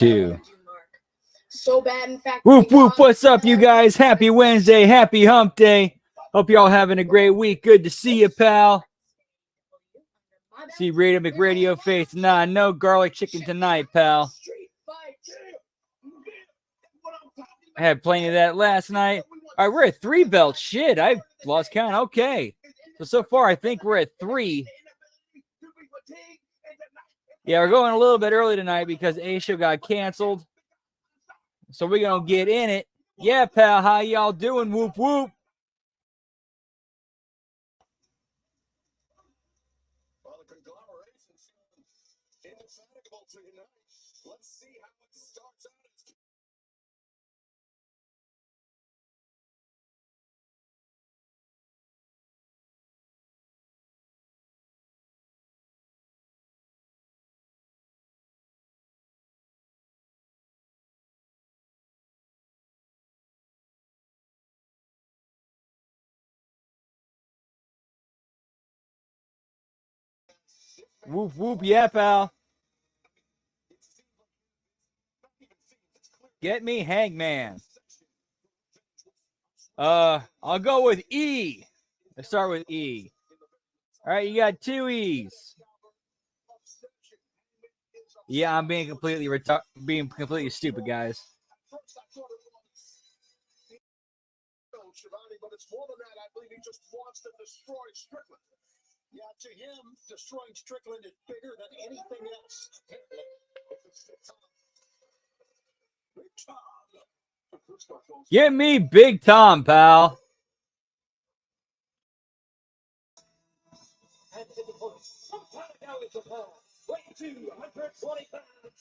Two. So bad, in fact. Whoop, whoop. What's up, you guys? Happy Wednesday. Happy hump day. Hope you're all having a great week. Good to see you, pal. See Radio McRadio face. Nah, no garlic chicken tonight, pal. I had plenty of that last night. All right, we're at 3 belts. Shit, I've lost count. Okay. So far, I think we're at 3. Yeah, we're going a little bit early tonight because A-Show got canceled. So we're going to get in it. Yeah, pal, how y'all doing? Whoop, whoop. Well, the conglomeration's indefatigable tonight. Let's see how it starts out. Whoop, whoop. Yeah, pal. Get me Hangman. I'll go with E. Let's start with E. All right, you got 2 E's. Yeah, I'm being completely stupid, guys. But it's more than that. I believe he just wants to destroy Strickland. Yeah, to him, destroying Strickland is bigger than anything else. Give me Big Tom, pal.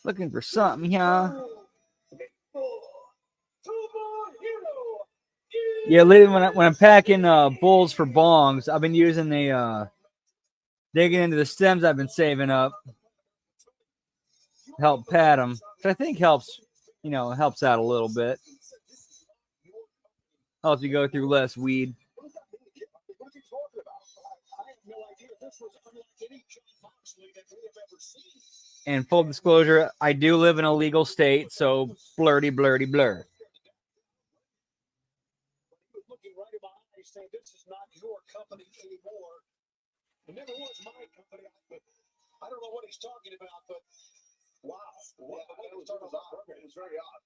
Looking for something, yeah. Yeah, lately when I'm packing bowls for bongs, I've been using the digging into the stems I've been saving up. Help pad them, which I think helps out a little bit. Helps you go through less weed. And full disclosure, I do live in a legal state, so blurty, blurty, blur. Looking right in my eyes, saying, "This is not your company anymore. It never was my company." I don't know what he's talking about, but wow. What was talking about? It was very odd.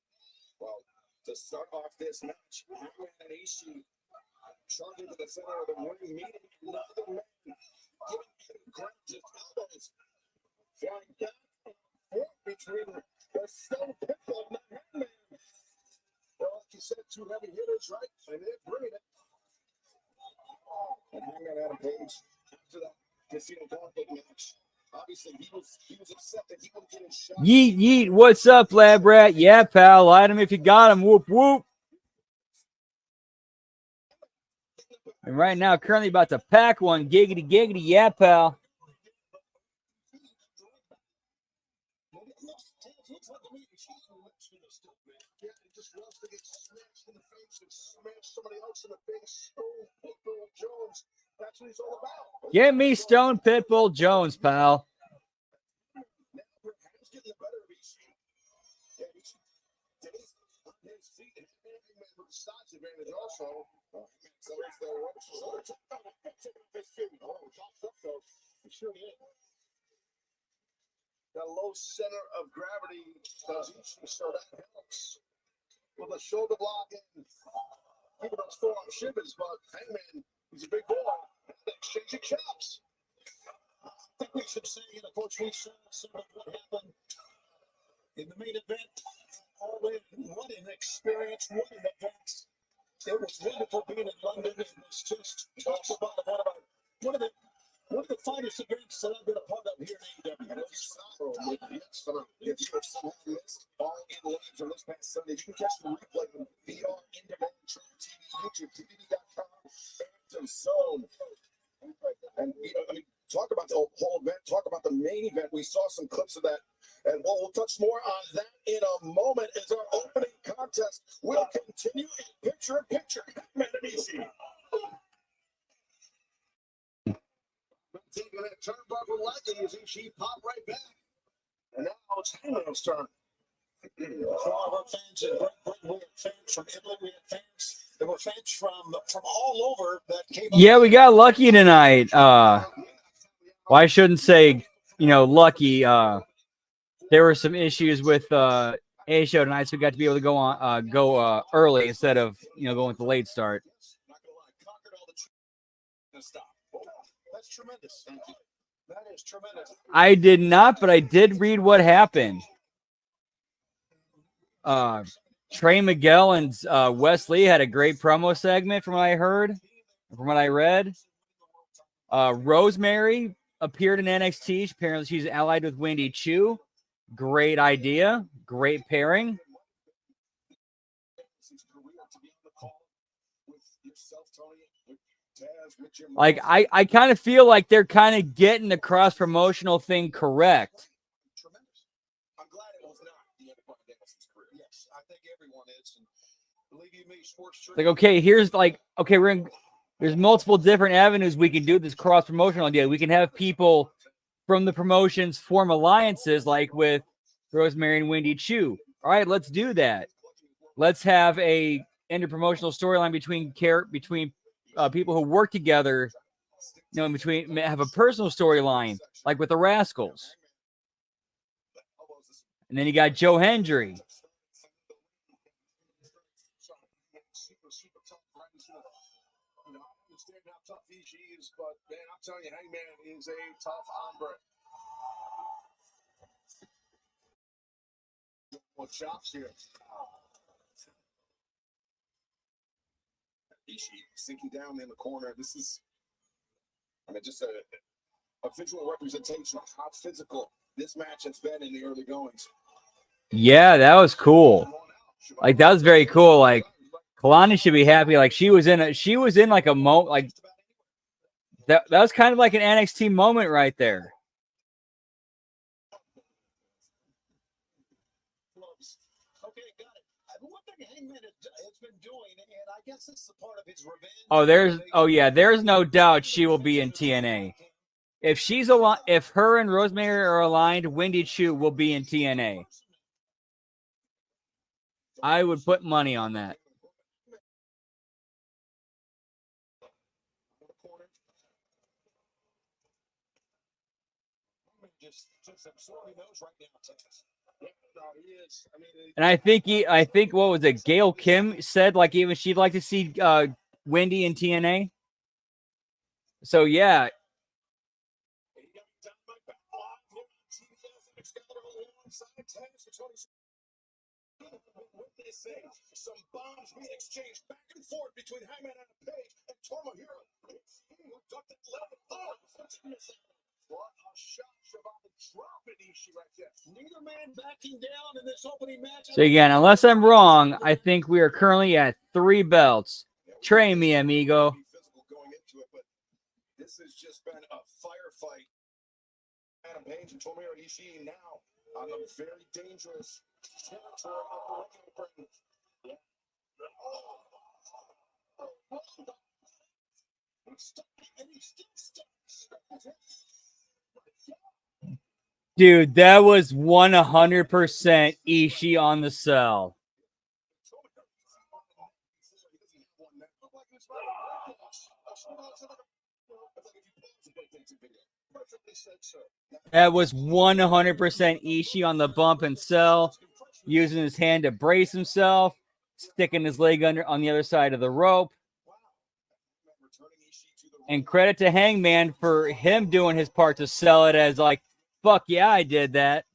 Well, to start off this match, Hangman and Ishii charging to the center of the ring, meeting another man, giving ground to elbows, flying back and forth between the Stone Pitbull and the Hangman. Well, like you said, 2 heavy hitters, right? And they're bringing it. And Hangman had a page after that Casino Gauntlet match. Obviously, he was upset that he wouldn't get his shot. Yeet, yeet. What's up, lab rat? Yeah, pal. Light him if you got him. Whoop, whoop. And right now, currently about to pack one. Giggity, giggity. Yeah, pal. Give me Stone Pitbull Jones, pal. That low center of gravity does Ishii, so that helps with a shoulder block and keeping those forearm shivers. But Hangman, he's a big boy. Exchanging chops. I think we should say, of course, we saw some of what happened in the main event. All in, what an experience, what an event. It was wonderful being in London. It was just talks about one of the finest events that I've been a part of here in AEW. If you have somehow missed all in live from this past Sunday, you can catch the replay on VR, in-demand, True TV, YouTube, TV.com, and Zone. And, talk about the whole event, talk about the main event. We saw some clips of that, and we'll touch more on that in a moment as our opening contest will continue in picture-in-picture. Hangman and Ishii. Taking that turnbuckle leg, and Ishii pop right back. And now it's Hangman's turn. of our fans in Great Britain. We had fans from Italy. We had fans. There were fans from all over that came. Yeah, we got lucky tonight. Well, I shouldn't say, lucky. There were some issues with A show tonight, so we got to be able to go early instead of going with the late start. That's tremendous. That is tremendous. I did not, but I did read what happened. Trey Miguel and Wesley had a great promo segment from what I heard, from what I read. Rosemary appeared in NXT. Apparently, she's allied with Wendy Chu. Great idea. Great pairing. Like, I kind of feel like they're kind of getting the cross-promotional thing correct. I'm glad it was not the end of Brian Danielson's career. Yes, I think everyone is. And believe you me, sports. Like, okay, there's multiple different avenues we can do this cross-promotional idea. We can have people from the promotions form alliances, like with Rosemary and Wendy Chu. All right, let's do that. Let's have a interpromotional storyline between people who work together. Have a personal storyline, like with the Rascals. And then you got Joe Hendry. But man, I'm telling you, Hangman is a tough hombre. What chops here? Ishii sinking down in the corner. This is, just a visual representation of how physical this match has been in the early goings. Yeah, that was cool. Like, that was very cool. Like, Kalani should be happy. Like, she was in like a moment. Like, that was kind of like an NXT moment right there. Okay, got it. One thing Hangman has been doing, and I guess this is a part of his revenge. There's no doubt she will be in TNA. If her and Rosemary are aligned, Wendy Chu will be in TNA. I would put money on that. And I think what was it? Gail Kim said like even she'd like to see Wendy in TNA. So yeah. Some bombs being exchanged back and forth between Hangman and Page and Tomohiro. What a shot about dropping Ishii right there. Neither man backing down in this opening match. So again, unless I'm wrong, I think we are currently at 3 belts. Train me, amigo. This has just been a firefight. Adam Page and Tomohiro Ishii now on a very dangerous territory of the ring. Dude, that was 100% Ishii on the cell. That was 100% Ishii on the bump and sell, using his hand to brace himself, sticking his leg under on the other side of the rope. And credit to Hangman for him doing his part to sell it as like, fuck yeah, I did that.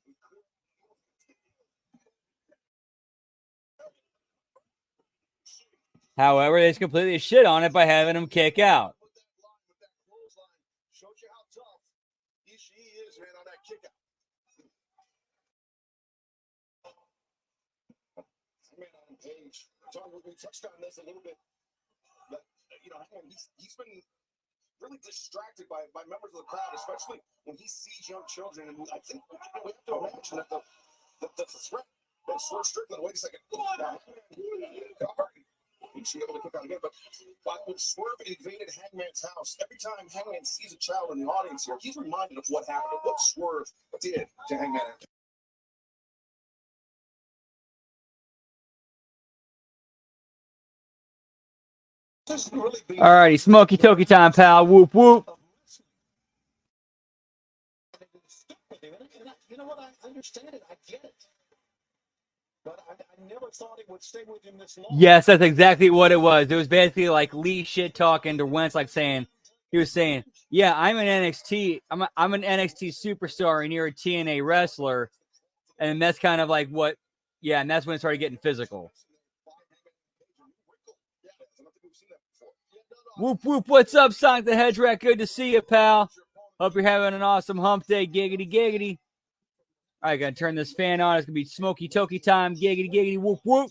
However, they just completely shit on it by having him kick out. We touched on this a little bit, but he's been really distracted by members of the crowd, especially when he sees young children. And I think we have to imagine that the threat that Swerve Strickland. Wait a second. He's able to kick out again, but when Swerve invaded Hangman's house, every time Hangman sees a child in the audience here, he's reminded of what happened, what Swerve did to Hangman. All righty, smoky toky time, pal. Whoop whoop. You know what? I understand it. I get it. But I never thought it would stay with him this long. Yes, that's exactly what it was. It was basically like Lee shit talking to Wentz, like saying, he was saying, "Yeah, I'm an NXT, I'm an NXT superstar, and you're a TNA wrestler," and that's kind of like what, yeah, and that's when it started getting physical. Whoop whoop, what's up, Sonic the Hedgehog? Good to see you, pal. Hope you're having an awesome hump day. Giggity giggity. All right, gonna turn this fan on. It's gonna be smoky toky time. Giggity giggity. Whoop whoop.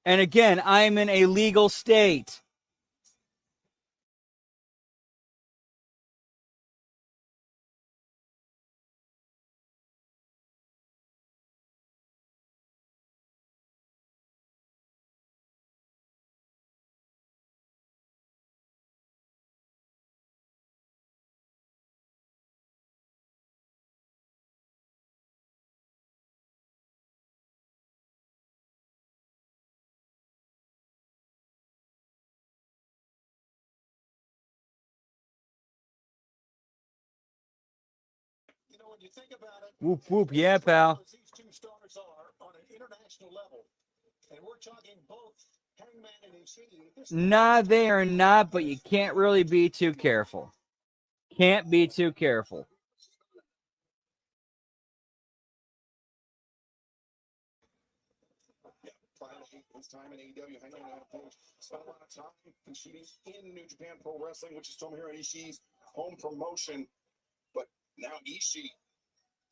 And again, I'm in a legal state. You know, when you think about it, Whoop whoop, yeah, pal. these two stars are on an international level, and we're talking both Hangman and EC. Nah, they are not, but you can't really be too careful. Can't be too careful. Finally, this time in AEW, Hangman spent a lot of time competing in New Japan Pro Wrestling, which is Tomohiro Ishii's home promotion. But now Ishii,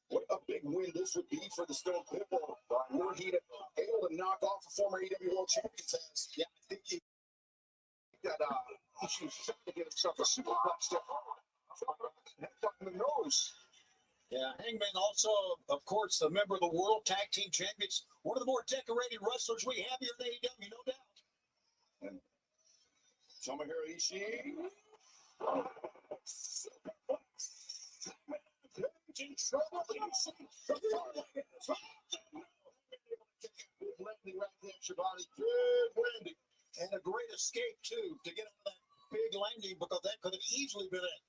what a big win this would be for the Stone Pitbull. Were he able to knock off a former AEW World Champion test, yeah, I think he got Ishii shot to get himself a superplex step in the nose. Yeah, Hangman also, of course, a member of the World Tag Team Champions, one of the more decorated wrestlers we have here in AEW, no doubt. And Tomohiro Ishii. And a great escape, too, to get out of that big landing, because that could have easily been it.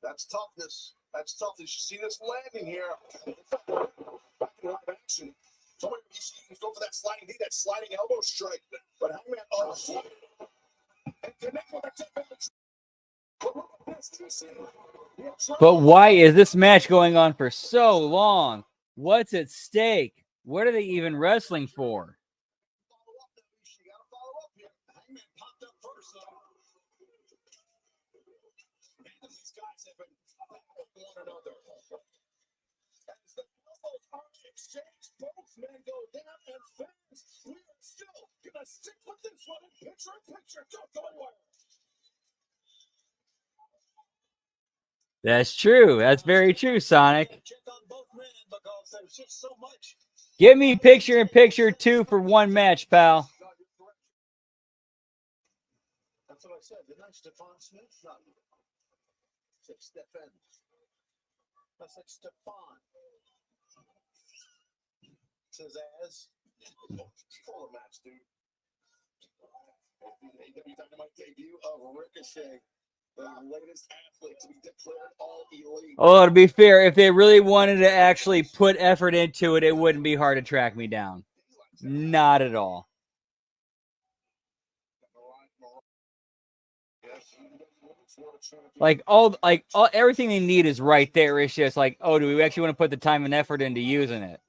That's toughness. That's toughness. You see this landing here. Back in live action. Somebody needs to go for that sliding knee, that sliding elbow strike. But Hangman, and connect with that. But why is this match going on for so long? What's at stake? What are they even wrestling for? Both men go down, and fans, we are still gonna stick with this one in picture. Don't go anywhere. That's true. That's very true, Sonic. Give me picture-in-picture 2 for one match, pal. That's what I said. Didn't I? Stefan Smith? No. I said Stefan. I said Stefan. Tazaz. Full of match, dude. AEW Dynamite debut of Ricochet. The latest athlete to be declared all elite. Oh, to be fair, if they really wanted to actually put effort into it, it wouldn't be hard to track me down. Not at all. Like everything they need is right there. It's just like, oh, do we actually want to put the time and effort into using it?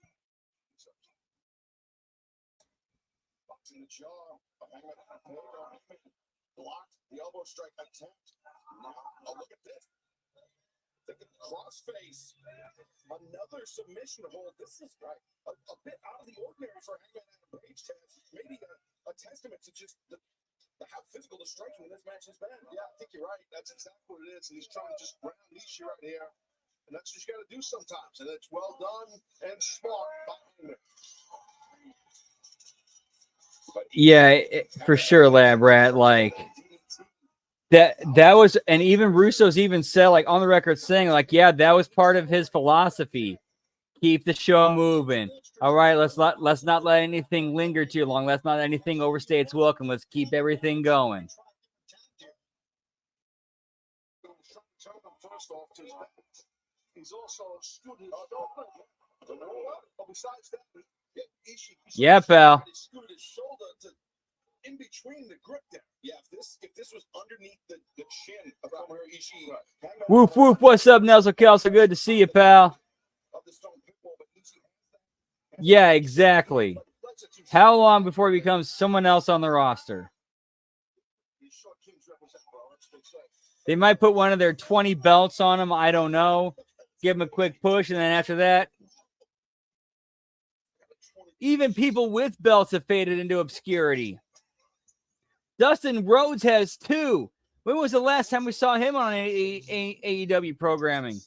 Blocked the elbow strike attempt. Oh, look at this. Crossface. Another submission hold. This is right. A bit out of the ordinary for Hangman and Page test. Maybe a testament to just how physical the striking in this match has been. Yeah, I think you're right. That's exactly what it is. And he's trying to just ground Ishii right here. And that's what you got to do sometimes. And it's well done and smart by Hangman. Yeah, for sure, Lab Rat. Like, That was, and even Russo's even said, like, on the record saying, like, yeah, that was part of his philosophy. Keep the show moving. All right, let's not let anything linger too long. Let's not let anything overstay its welcome. Let's keep everything going. He's also a student. Besides that, Yeah, pal. In between the grip there. Yeah, if this was underneath the chin of Tomohiro Ishii. Whoop whoop. What's up, Nelson Kelso? Good to see you, pal. Yeah, exactly. How long before he becomes someone else on the roster? They might put one of their 20 belts on him. I don't know. Give him a quick push, and then after that, even people with belts have faded into obscurity. Dustin Rhodes has 2. When was the last time we saw him on AEW programming?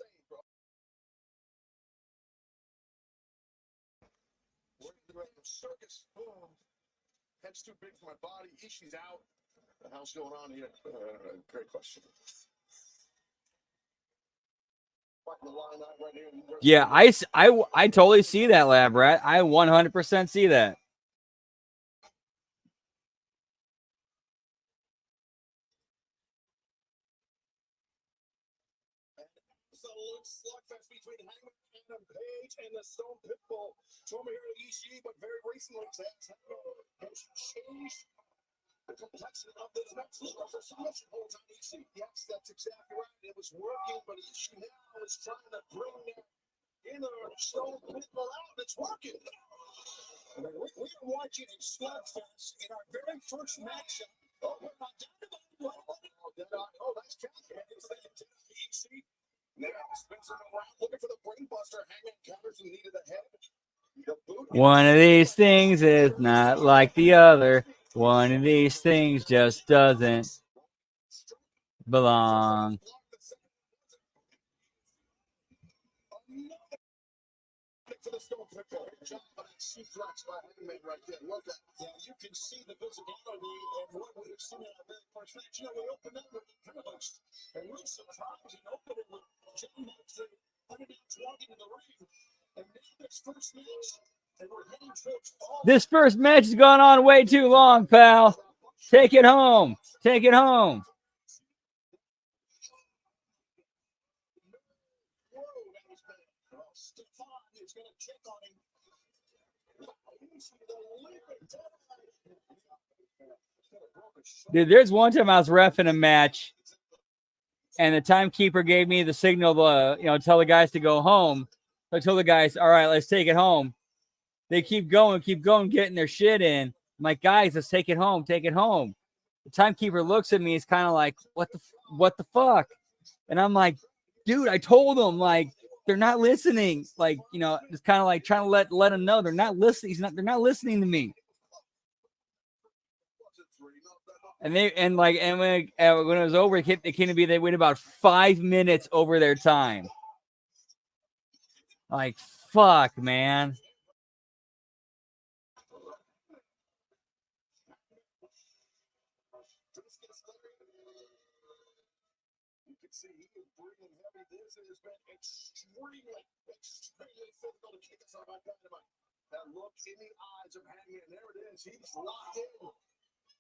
Head's too big for my body. Ishii's out. What the hell's going on here? Great question. Yeah, I totally see that, Lab Rat. I 100% see that. Slugfest between Hangman Adam Page and the Stone Pitbull. Tomohiro Ishii, but very recently has changed the complexion of this match. Look for submission holds on Ishii. Yes, that's exactly right. It was working, but Ishii now is trying to bring that inner Stone Pitbull out. It's working. We are watching a Slugfest in our very first match. Oh, we're not down about it. Oh, that's Catherine. Ishii. Now, Spencer around looking for the brainbuster. Hangman counters and needed the head. One of these things is not like the other. One of these things just doesn't belong. For the Stone Pitbull. Suplex by Hangman right there. Look at, yeah, you can see the visibility of what we have seen in our very first match. You know, we opened up with the Pillars, and we're surprised and opened it with John Moxley walking in the ring. And now this first match, and we're heading towards all. This first match has gone on way too long, pal. Take it home. Take it home. Dude, there's one time I was reffing a match, and the timekeeper gave me the signal to, tell the guys to go home. So I told the guys, all right, let's take it home. They keep going, getting their shit in. I'm like, guys, let's take it home, take it home. The timekeeper looks at me, he's kind of like, what the fuck? And I'm like, dude, I told them, like, they're not listening. Like, it's kind of like trying to let them know they're not listening. They're not listening to me. And when it was over, it came to be they waited about 5 minutes over their time. Like, fuck, man. See, he is breathing heavy. This has been extremely physical to kick us out by Dynamite. That look in the eyes of Hangman, there it is. He's locked in.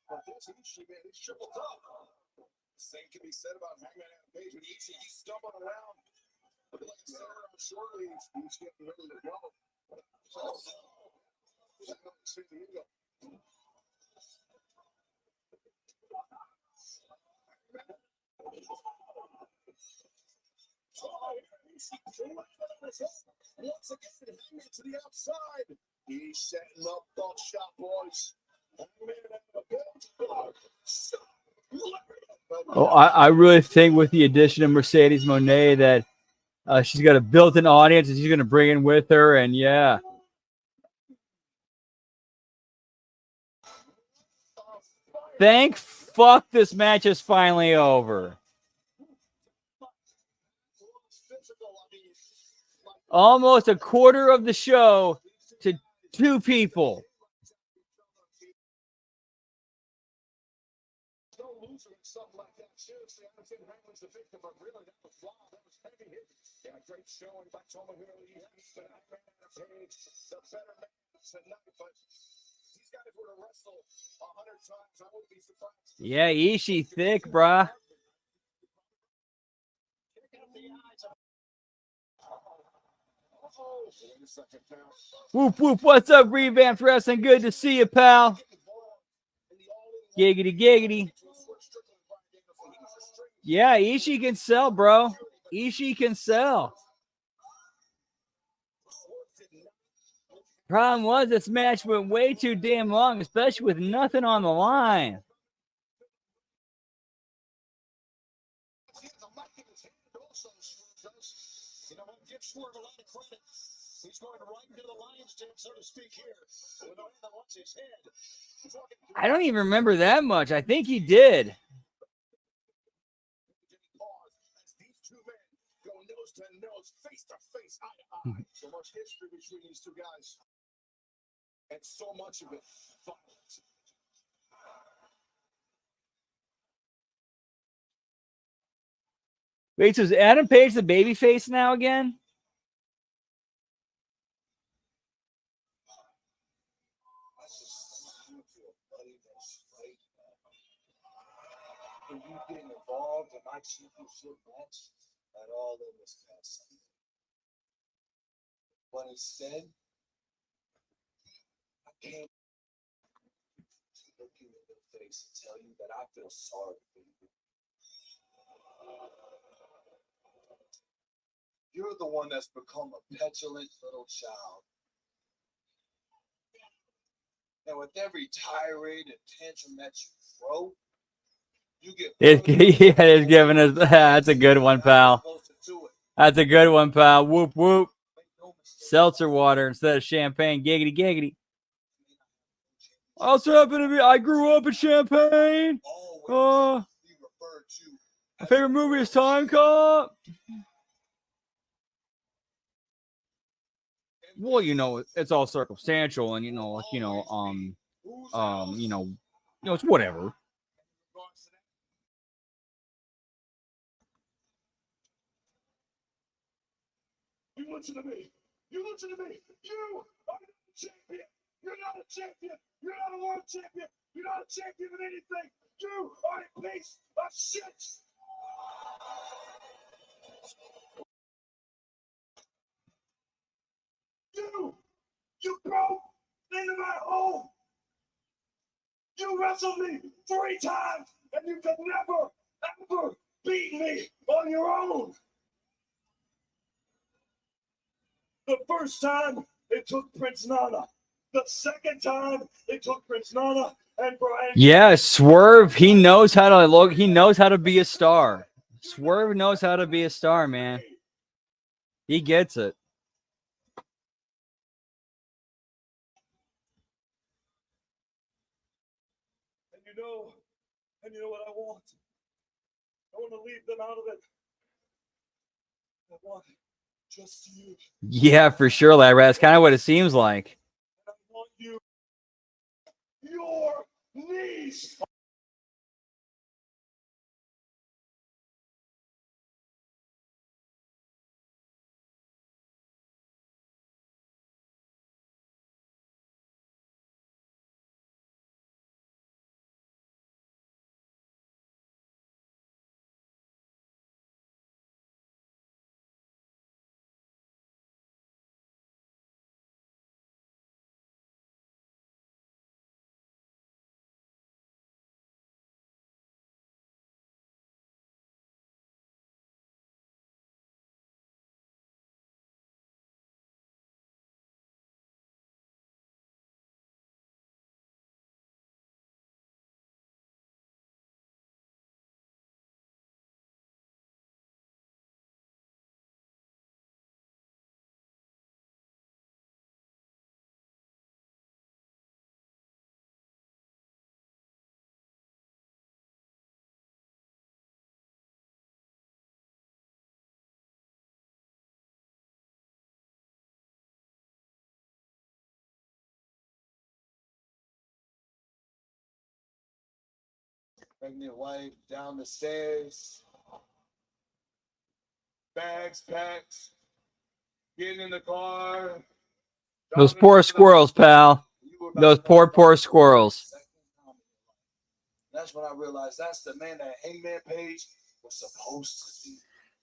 But this Ishii, man, he's triple tough. The same can be said about Hangman Adam Page with Ishii. He's stumbling around. But like I said, I'm sure he's getting ready to go. Once again, Hangman to the outside. He's setting up buckshot, boys. Oh, I really think with the addition of Mercedes Moné that she's got a built-in audience and she's going to bring in with her. And yeah. Thank fuck this match is finally over. Almost a quarter of the show to 2 people. seriously, I don't think Hamlin's the victim, but really, that was wild. That was heavy hit. Yeah, great showing by Tomohiro Ishii. The better man tonight, but these guys were to wrestle 100 times. I wouldn't be surprised. Yeah, Ishii thick, bruh. Whoop, whoop. What's up, Revamped Wrestling? Good to see you, pal. Giggity, giggity. Yeah, Ishii can sell, bro. Ishii can sell. Problem was, this match went way too damn long, especially with nothing on the line. He's going right into the lion's den, so to speak, here. With the man that wants his head. I don't even remember that much. I think he did. These two men go nose to nose, face to face, eye to eye. So much history between these two guys. And so much of it violent. Wait, so is Adam Page the babyface now again? And you getting involved in my championship match at all in this past Sunday. But instead, I came to look you in the face and tell you that I feel sorry for you. You're the one that's become a petulant little child. And with every tirade and tantrum that you throw, you get Yeah, it's giving us. That's a good one, pal. That's a good one, pal. Whoop, whoop. Seltzer water instead of champagne. Giggity, giggity. Also happened to be, I grew up in Champagne. My favorite movie is Time Cop. Well, you know, it's all circumstantial, and you know, like it's whatever. You listen to me. You listen to me. You are not a champion. You're not a champion. You're not a world champion. You're not a champion in anything. You are a piece of shit. You broke into my home. You wrestled me 3 times, and you could never, ever beat me on your own. The first time, it took Prince Nana. The second time, it took Prince Nana and Brian. Yeah, Swerve, he knows how to look. He knows how to be a star. Swerve knows how to be a star, man. He gets it. And you know what I want? I want to leave them out of it. I want just you. Yeah, for sure, Larry. That's kind of what it seems like. I want you. Your knees. Pregnant wife down the stairs. Bags packed. Getting in the car. Those poor squirrels, pal. Those poor squirrels. That's when I realized that's the man that Hangman Page was supposed to be.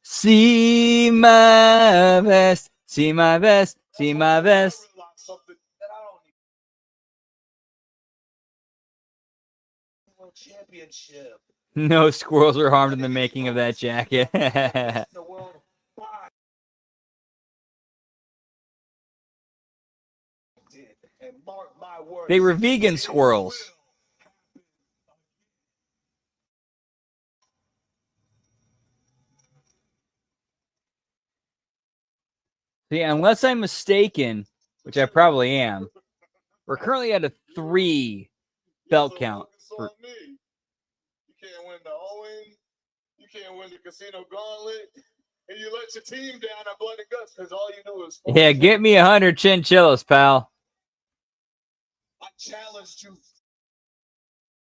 See my vest, see my vest, see my vest. Championship. No squirrels were harmed in the making of that jacket. They were vegan squirrels. See, unless I'm mistaken, which I probably am, we're currently at a 3 belt count. You can't win the Owen. You can't win the Casino Gauntlet. And you let your team down at Blood and Guts because all you knew was. Yeah, get me 100 chinchillas, pal. I challenged you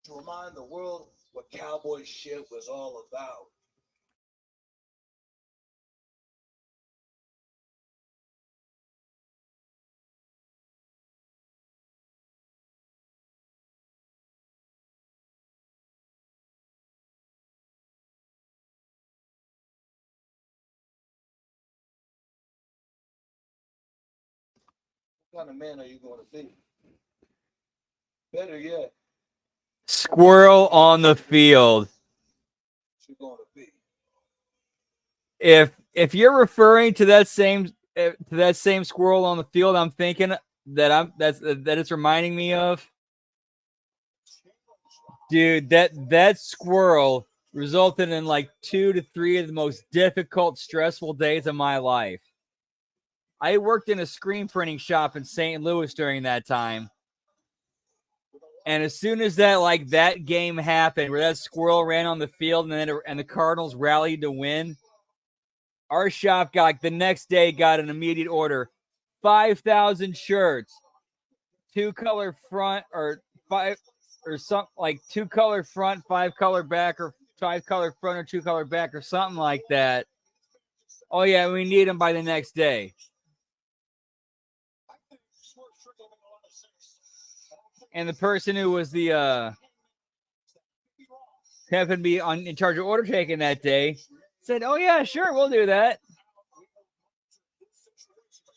to remind the world what cowboy shit was all about. What kind of man are you going to be? Better yet, Squirrel on the field. what you going to be? If you're referring to that same squirrel on the field, I'm thinking that it's reminding me of. Dude, that squirrel resulted in like 2 to 3 of the most difficult, stressful days of my life. I worked in a screen printing shop in St. Louis during that time. And as soon as that game happened, where that squirrel ran on the field and the Cardinals rallied to win, our shop the next day got an immediate order: 5,000 shirts, 2-color front or 5 or something like 2-color front, 5-color back, or 5-color front or 2-color back or something like that. Oh yeah, we need them by the next day. And the person who was the happened to be in charge of order taking that day said, "Oh yeah, sure, we'll do that."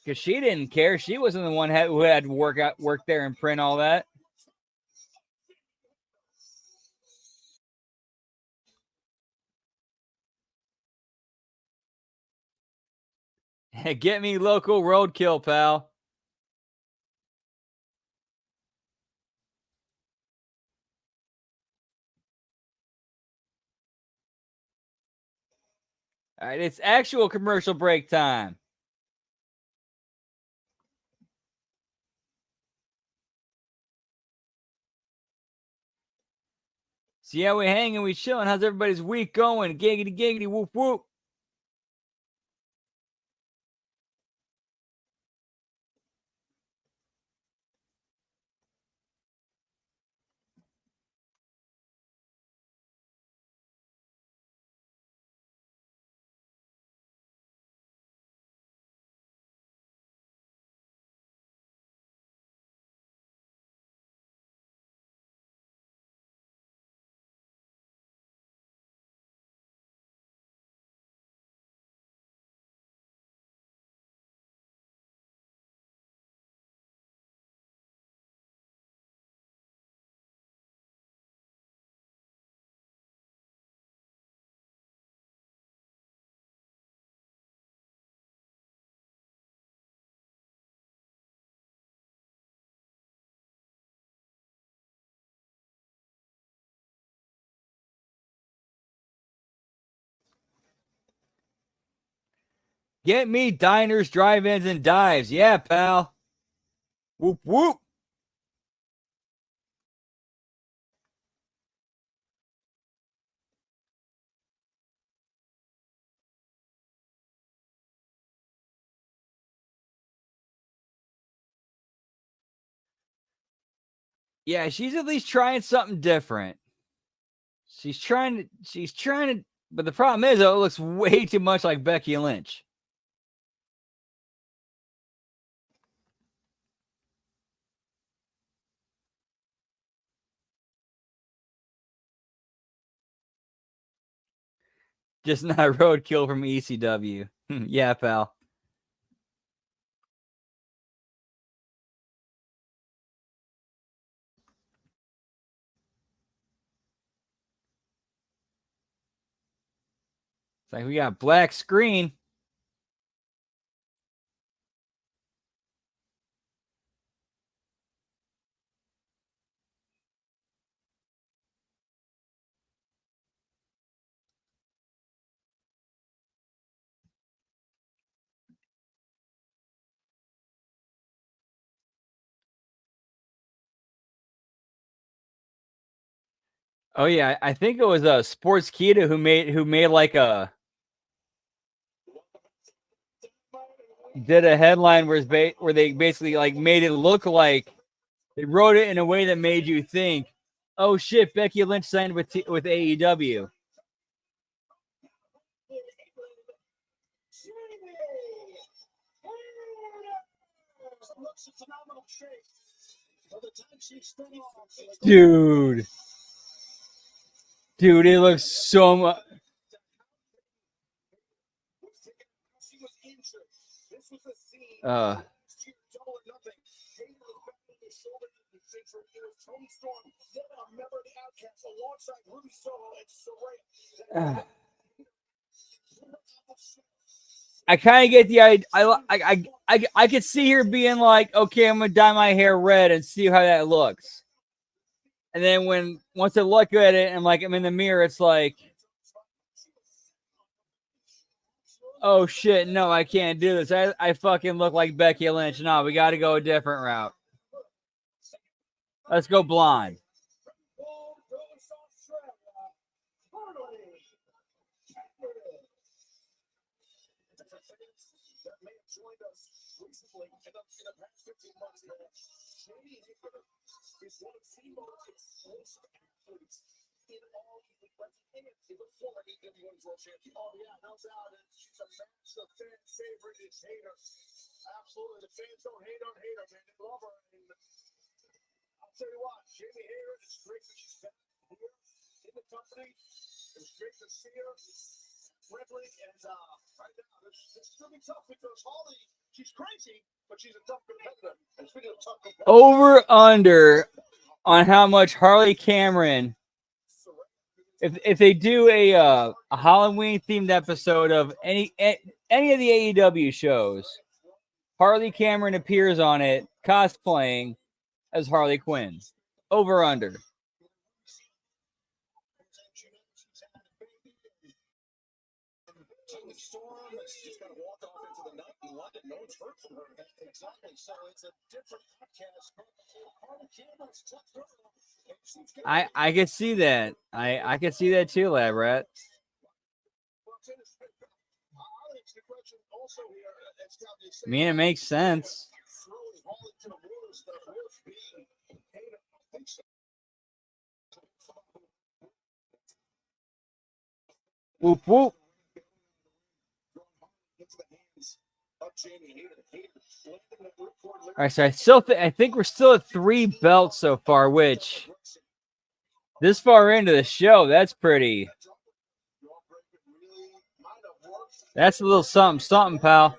Because she didn't care. She wasn't the one who had to work there and print all that. Get me local roadkill, pal. All right, it's actual commercial break time. See how we hanging, we chilling. How's everybody's week going? Giggity, giggity, whoop, whoop. Get me diners, drive-ins, and dives. Yeah, pal. Whoop, whoop. Yeah, she's at least trying something different. She's trying to, but the problem is, though, it looks way too much like Becky Lynch. Just not roadkill from ECW. Yeah, pal. It's like we got black screen. Oh yeah, I think it was Sports Kita who made like did a headline where they basically like made it look like they wrote it in a way that made you think, oh shit, Becky Lynch signed with AEW. Dude, it looks so much. I kind of get the idea. I could see her being like, okay, I'm gonna dye my hair red and see how that looks. And then once I look at it and like I'm in the mirror, it's like, oh shit, no, I can't do this. I fucking look like Becky Lynch. No, we got to go a different route. Let's go blonde. Absolutely, the fans don't hate on her, man. They love her. I'll tell you what, Jamie Hayter, it's great that she's back here in the company. It's great to see her. Ripley, and right now, this is going to be tough because Holly, she's crazy, but she's a tough competitor. And speaking of tough competitors, over under on how much Harley Cameron, if they do a Halloween themed episode of any of the AEW shows, Harley Cameron appears on it cosplaying as Harley Quinn. Over under. Storm has just got to walk off into the night and let it know it's hurt from her. Exactly. So it's a different podcast. I could see that. I could see that too, Lab Rat. I mean, it makes sense. Whoop whoop. All right, so I think we're still at 3 belts so far, which this far into the show, that's pretty. That's a little something, pal.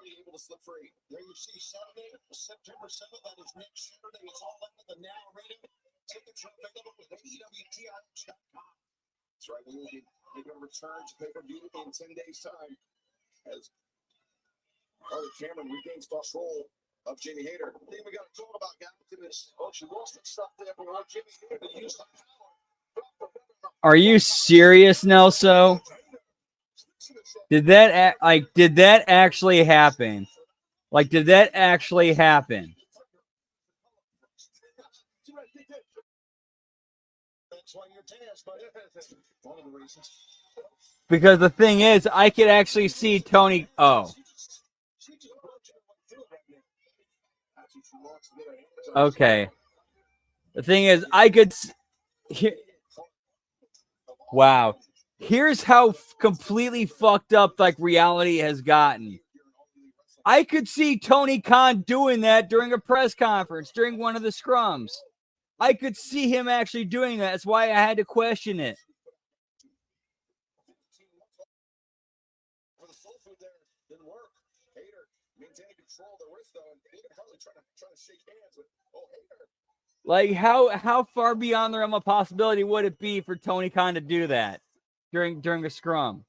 Able to slip free. There you see Saturday, September 7th. That is next Saturday. It's all under the Now Arena. Tickets are available with AEWTI.com. That's right. We will be making a return to pay-per-view in 10 days' time as Harley Cameron regains control of Jamie Hayter. The thing we got to talk about, guys, is she lost some stuff there, but Jamie Hayter to use the power. Are you serious, Nelso? Did that actually happen? Like, did that actually happen? Because the thing is, I could actually see Tony. Oh. Okay. The thing is, I could. Wow. Here's how completely fucked up like reality has gotten. I could see Tony Khan doing that during a press conference, during one of the scrums. I could see him actually doing that. That's why I had to question it. Like how far beyond the realm of possibility would it be for Tony Khan to do that during a scrum?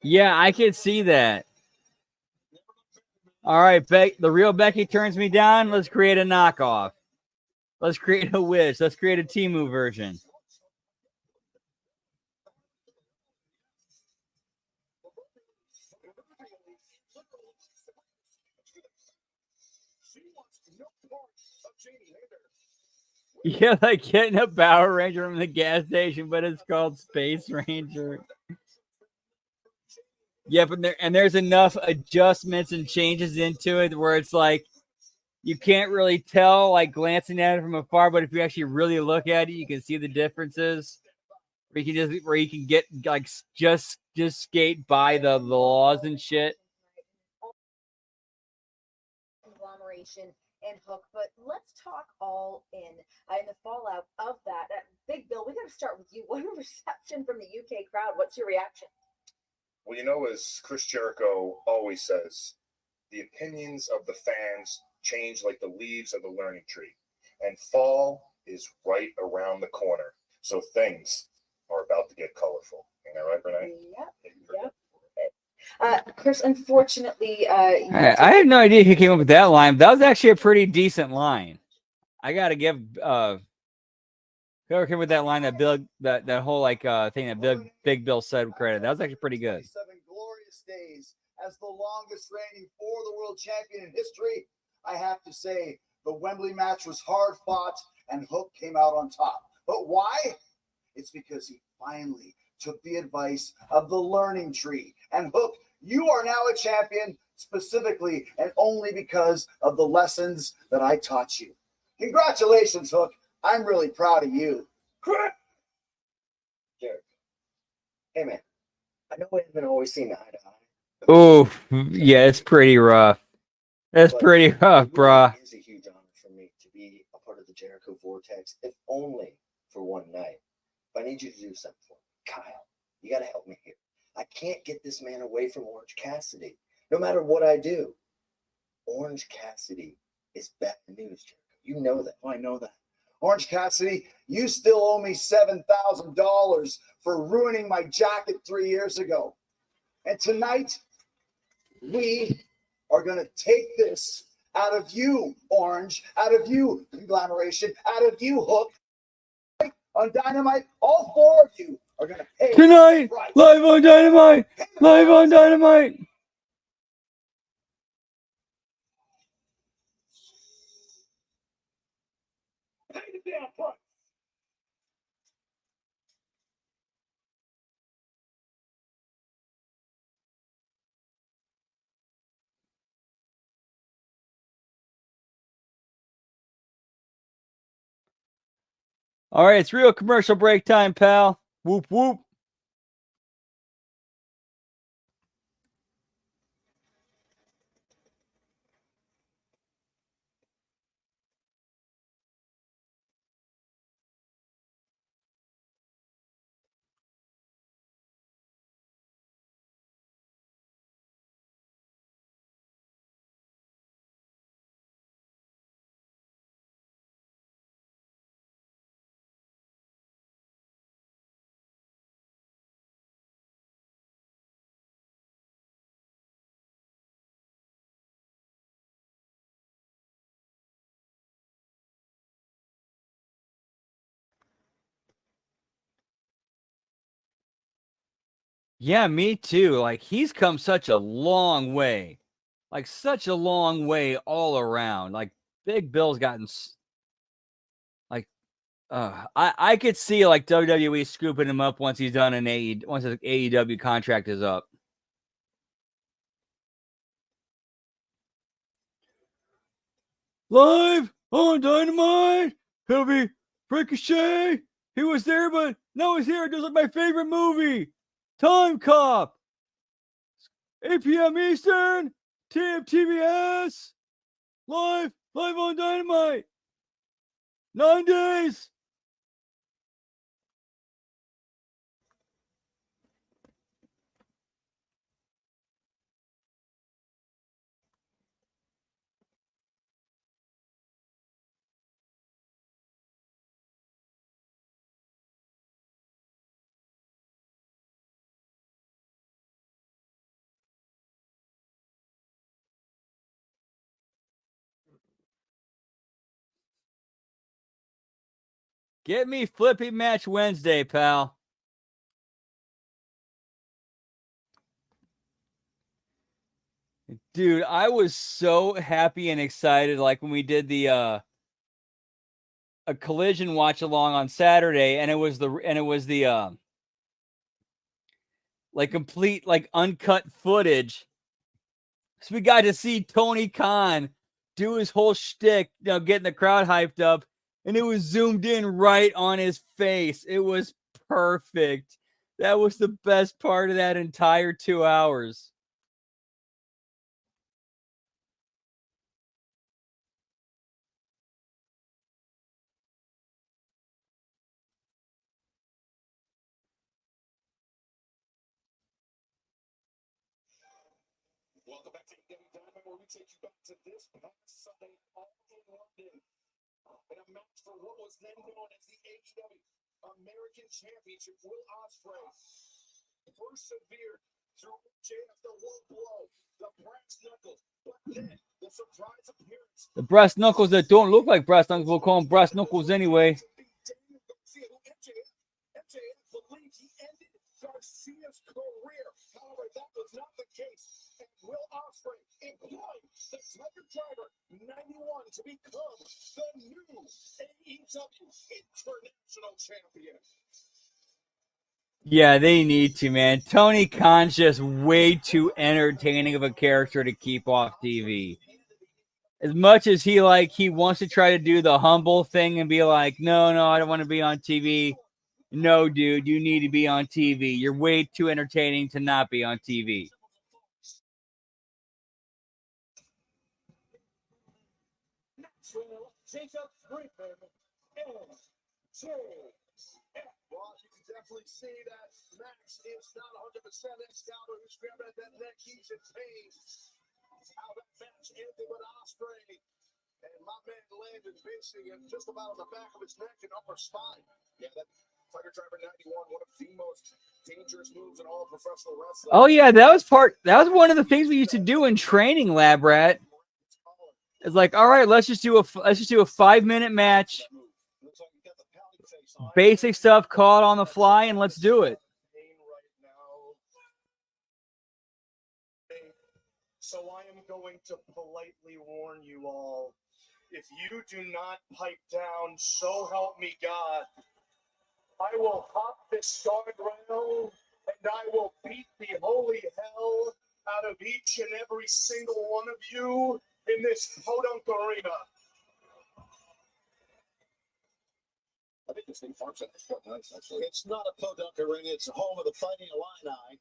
Yeah, I could see that. All right, the real Becky turns me down. Let's create a knockoff. Let's create a Wish. Let's create a Temu version. Yeah, like getting a Power Ranger from the gas station, but it's called Space Ranger. Yeah, but there's enough adjustments and changes into it where it's like you can't really tell, like glancing at it from afar. But if you actually really look at it, you can see the differences. Where you can get like just skate by the laws and shit. Conglomeration and Hook, but let's talk all in the fallout of that. Big Bill, we got to start with you. What a reception from the UK crowd. What's your reaction? Well, you know, as Chris Jericho always says, the opinions of the fans change like the leaves of the learning tree, and fall is right around the corner. So things are about to get colorful. Ain't that right, Renee? Yep. Chris, unfortunately, I had no idea he came up with that line. That was actually a pretty decent line. I gotta give whoever came up with that line, that whole like thing that Big Bill said credit. That was actually pretty good. 7 glorious days as the longest reigning for the world champion in history. I have to say the Wembley match was hard fought and Hook came out on top. But why? It's because he finally took the advice of the learning tree. And Hook, you are now a champion specifically and only because of the lessons that I taught you. Congratulations, Hook. I'm really proud of you. Jared. Hey, man. I know we haven't always seen eye to eye. Oh, yeah, it's pretty rough. That's pretty rough, bruh. It is a huge honor for me to be a part of the Jericho Vortex, if only for one night. But I need you to do something for me. Kyle, you got to help me here. I can't get this man away from Orange Cassidy, no matter what I do. Orange Cassidy is bad news, Jericho. You know that. Oh, I know that. Orange Cassidy, you still owe me $7,000 for ruining my jacket 3 years ago. And tonight, we are going to take this out of you, Orange, out of you, Conglomeration, out of you, Hook. On Dynamite, all 4 of you are going to pay Tonight, live on Dynamite, live on Dynamite. Pay the damn price. All right, it's real commercial break time, pal. Whoop whoop. Yeah, me too. Like he's come such a long way. Like such a long way all around. Like Big Bill's gotten like I could see like WWE scooping him up once he's done once his AEW contract is up. Live on Dynamite, Heavy Ricochet. He was there, but now he's here. Just like my favorite movie, Time Cop. 8 p.m. Eastern, TBS, live on Dynamite. 9 days. Get me Flippy Match Wednesday, pal. Dude, I was so happy and excited like when we did the a collision watch along on Saturday and it was the like complete like uncut footage. So we got to see Tony Khan do his whole shtick, getting the crowd hyped up, and it was zoomed in right on his face. It was perfect. That was the best part of that entire 2 hours. Welcome back to AEW Dynamite, where we take you back to this past Sunday, all in London, in a match for what was then known as the AEW American Championship. Will Ospreay persevered through MJF, the low blow, the brass knuckles, but then the surprise appearance. The brass knuckles that don't look like brass knuckles, we'll call them brass knuckles anyway. MJF believed he ended Garcia's career. However, that was not the case. And Will Ospreay employed the Tiger Driver 91 to become the new AEW International Champion. Yeah, they need to, man. Tony Khan's just way too entertaining of a character to keep off TV. As much as he wants to try to do the humble thing and be like, no, I don't want to be on TV. No, dude, you need to be on TV. You're way too entertaining to not be on TV. Well, you can definitely see that Max is not 100%. Excalibur, who's grabbing at that neck, he's in pain. How that match ended with Ospreay. And my man landed basically just about on the back of his neck and upper spine. Yeah, that Tiger Driver 91, one of the most dangerous moves in all professional wrestling. Oh yeah, that was one of the things we used to do in training, Lab Rat. It's like, all right, let's just do a 5-minute match. Basic stuff caught on the fly, and let's do it. So I am going to politely warn you all, if you do not pipe down, so help me God, I will hop this guardrail and I will beat the holy hell out of each and every single one of you in this podunk arena. I think this thing farms at quite nice, actually. It's not a podunk arena, it's the home of the Fighting Illini.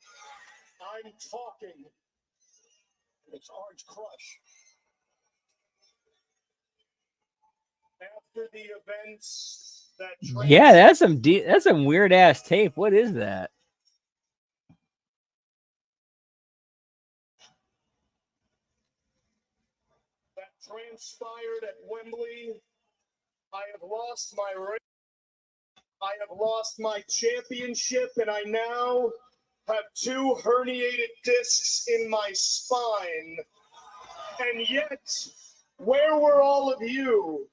I'm talking. It's Orange Crush. After the events that Yeah, that's some weird ass tape. What is that? that transpired at Wembley, I have lost my ring. I have lost my championship, and I now have 2 herniated discs in my spine. And yet, where were all of you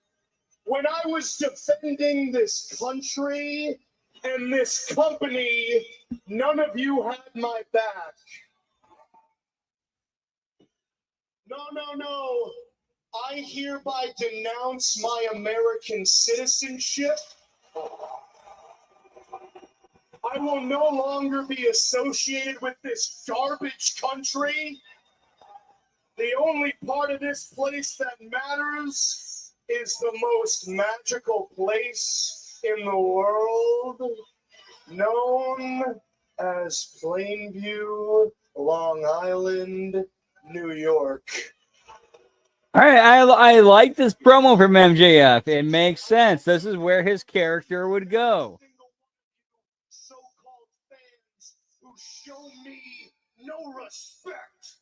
when I was defending this country and this company, none of you had my back. No. I hereby denounce my American citizenship. I will no longer be associated with this garbage country. The only part of this place that matters is the most magical place in the world, known as Plainview, Long Island, New York. All right, I like this promo from MJF. It makes sense. This is where his character would go. So-called fans who show me no respect.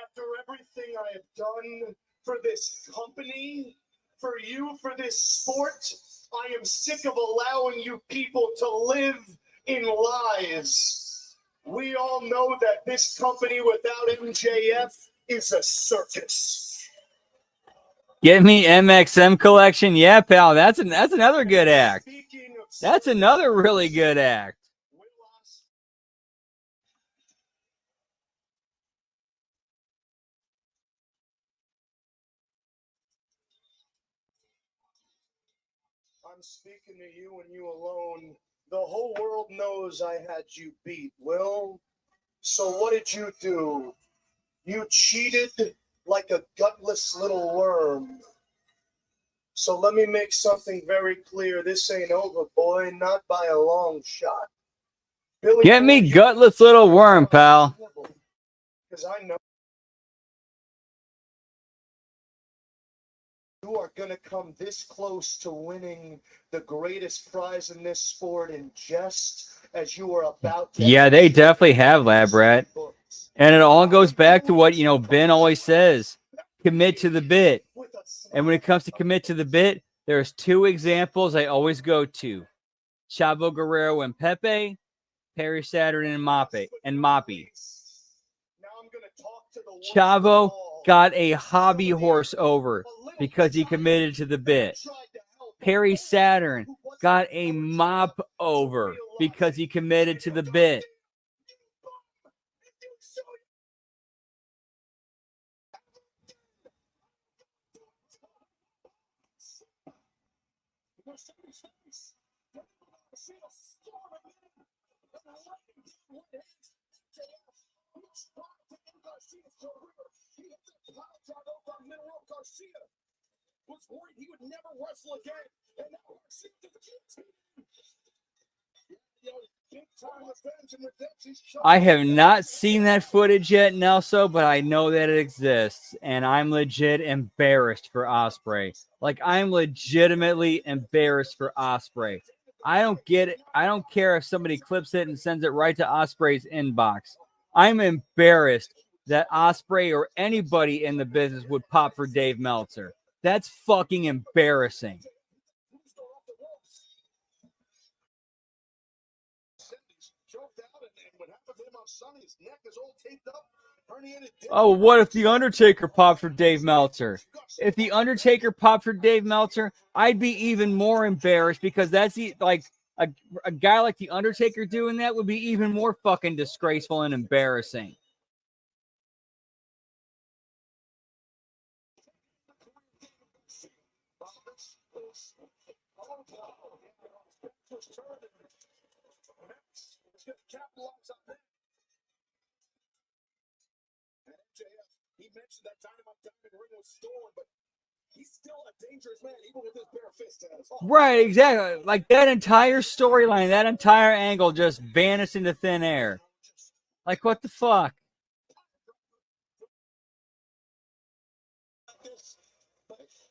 After everything I have done for this company, for you, for this sport, I am sick of allowing you people to live in lies. We all know that this company without MJF is a circus. Get me MXM collection. Yeah, pal. That's another good act. That's another really good act. I'm speaking to you and you alone. The whole world knows I had you beat, Will. So what did you do? You cheated like a gutless little worm. So let me make something very clear. This ain't over, boy, not by a long shot. Billy Get me Boy, gutless little worm, pal. because I know you are going to come this close to winning the greatest prize in this sport in just as you are about to. Yeah, they definitely have, Lab Rat. And it all goes back to what, Ben always says. Commit to the bit. And when it comes to commit to the bit, there's two examples I always go to. Chavo Guerrero and Pepe, Perry Saturn and Moppy. Chavo got a hobby horse over because he committed to the bit. Perry Saturn got a mop over because he committed to the bit. Was worried he would never wrestle again, and now Garcia defeats him. I have not seen that footage yet, Nelso, but I know that it exists, and I'm legit embarrassed for Ospreay. Like, I'm legitimately embarrassed for Ospreay. I don't get it. I don't care if somebody clips it and sends it right to Ospreay's inbox. I'm embarrassed that Ospreay or anybody in the business would pop for Dave Meltzer. That's fucking embarrassing. Oh, what if The Undertaker popped for Dave Meltzer? If The Undertaker popped for Dave Meltzer, I'd be even more embarrassed because that's like a guy like The Undertaker doing that would be even more fucking disgraceful and embarrassing. He mentioned that Dynamite Diamond ring was stolen, but he's still a dangerous man, even with his bare fist at his heart. Right, exactly. Like that entire storyline, that entire angle just vanished into thin air. Like, what the fuck?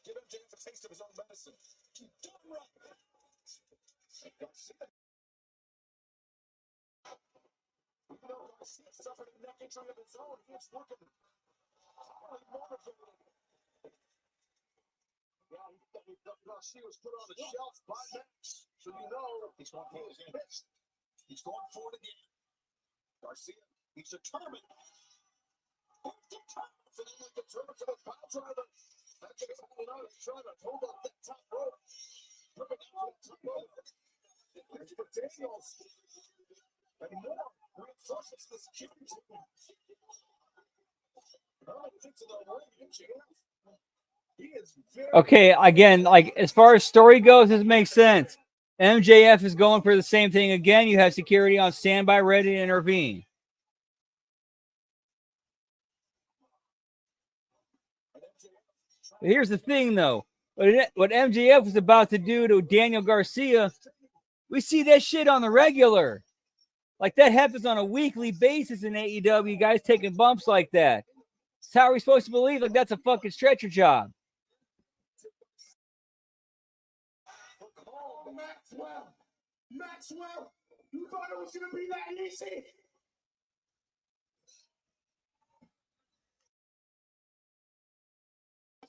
Give MJF a taste of his own medicine. Even though Garcia suffered a neck injury of his own, he is working hard motivated. Garcia was put on the shelf by Max, so you know he's going for it again. He's going for it again. Garcia, he's determined. Determined to the pile driver. That's just holding on. He's trying to hold up that top rope. For Daniels. And more reinforces the security team. He is very Okay, again, like as far as story goes, this makes sense. MJF is going for the same thing again. You have security on standby, ready to intervene. But here's the thing, though. What MJF was about to do to Daniel Garcia, we see that shit on the regular. Like that happens on a weekly basis in AEW. Guys taking bumps like that. It's how are we supposed to believe like that's a fucking stretcher job? Maxwell. Maxwell, you thought it was going to be that easy?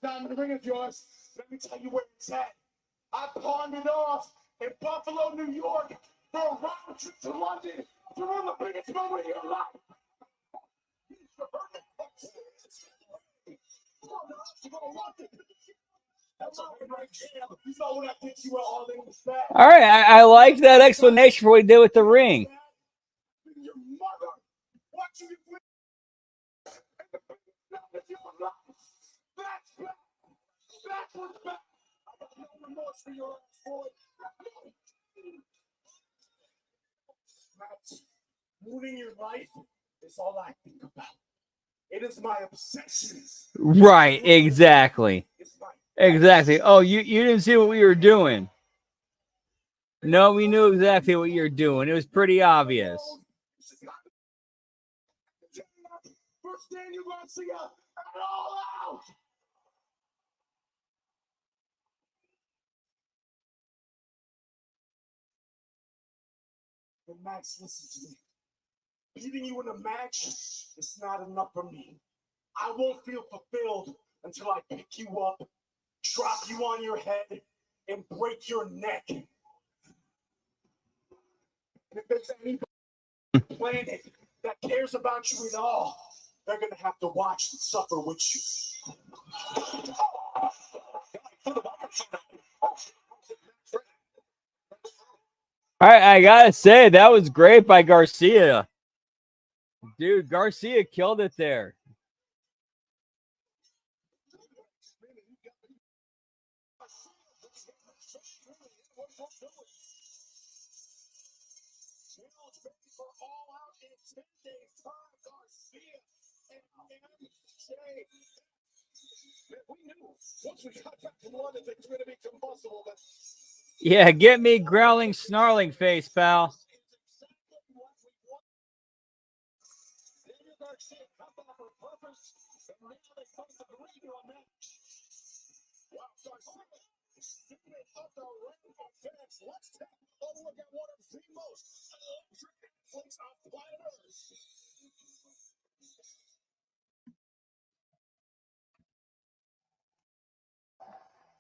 Down the ring of yours. Let me tell you where it's at. I pawned it off in Buffalo, New York, for a round trip to London to run the biggest moment of your life. All right, I like that explanation for what he did with the ring. Your mother watching you play. That's back. That's what's back. I got no remorse for your ass, boy. Matt, ruining your life is all I think about. It is my obsession. Right, exactly. Exactly. Oh, you didn't see what we were doing. No, we knew exactly what you were doing. It was pretty obvious. First Daniel Garcia, and all out. But Max, listen to me. Beating you in a match is not enough for me. I won't feel fulfilled until I pick you up, drop you on your head, and break your neck. And if there's anybody on the planet that cares about you at all, they're gonna have to watch and suffer with you. All right, I gotta say that was great by Garcia. Dude, Garcia killed it there. Yeah, get me growling, snarling face, pal.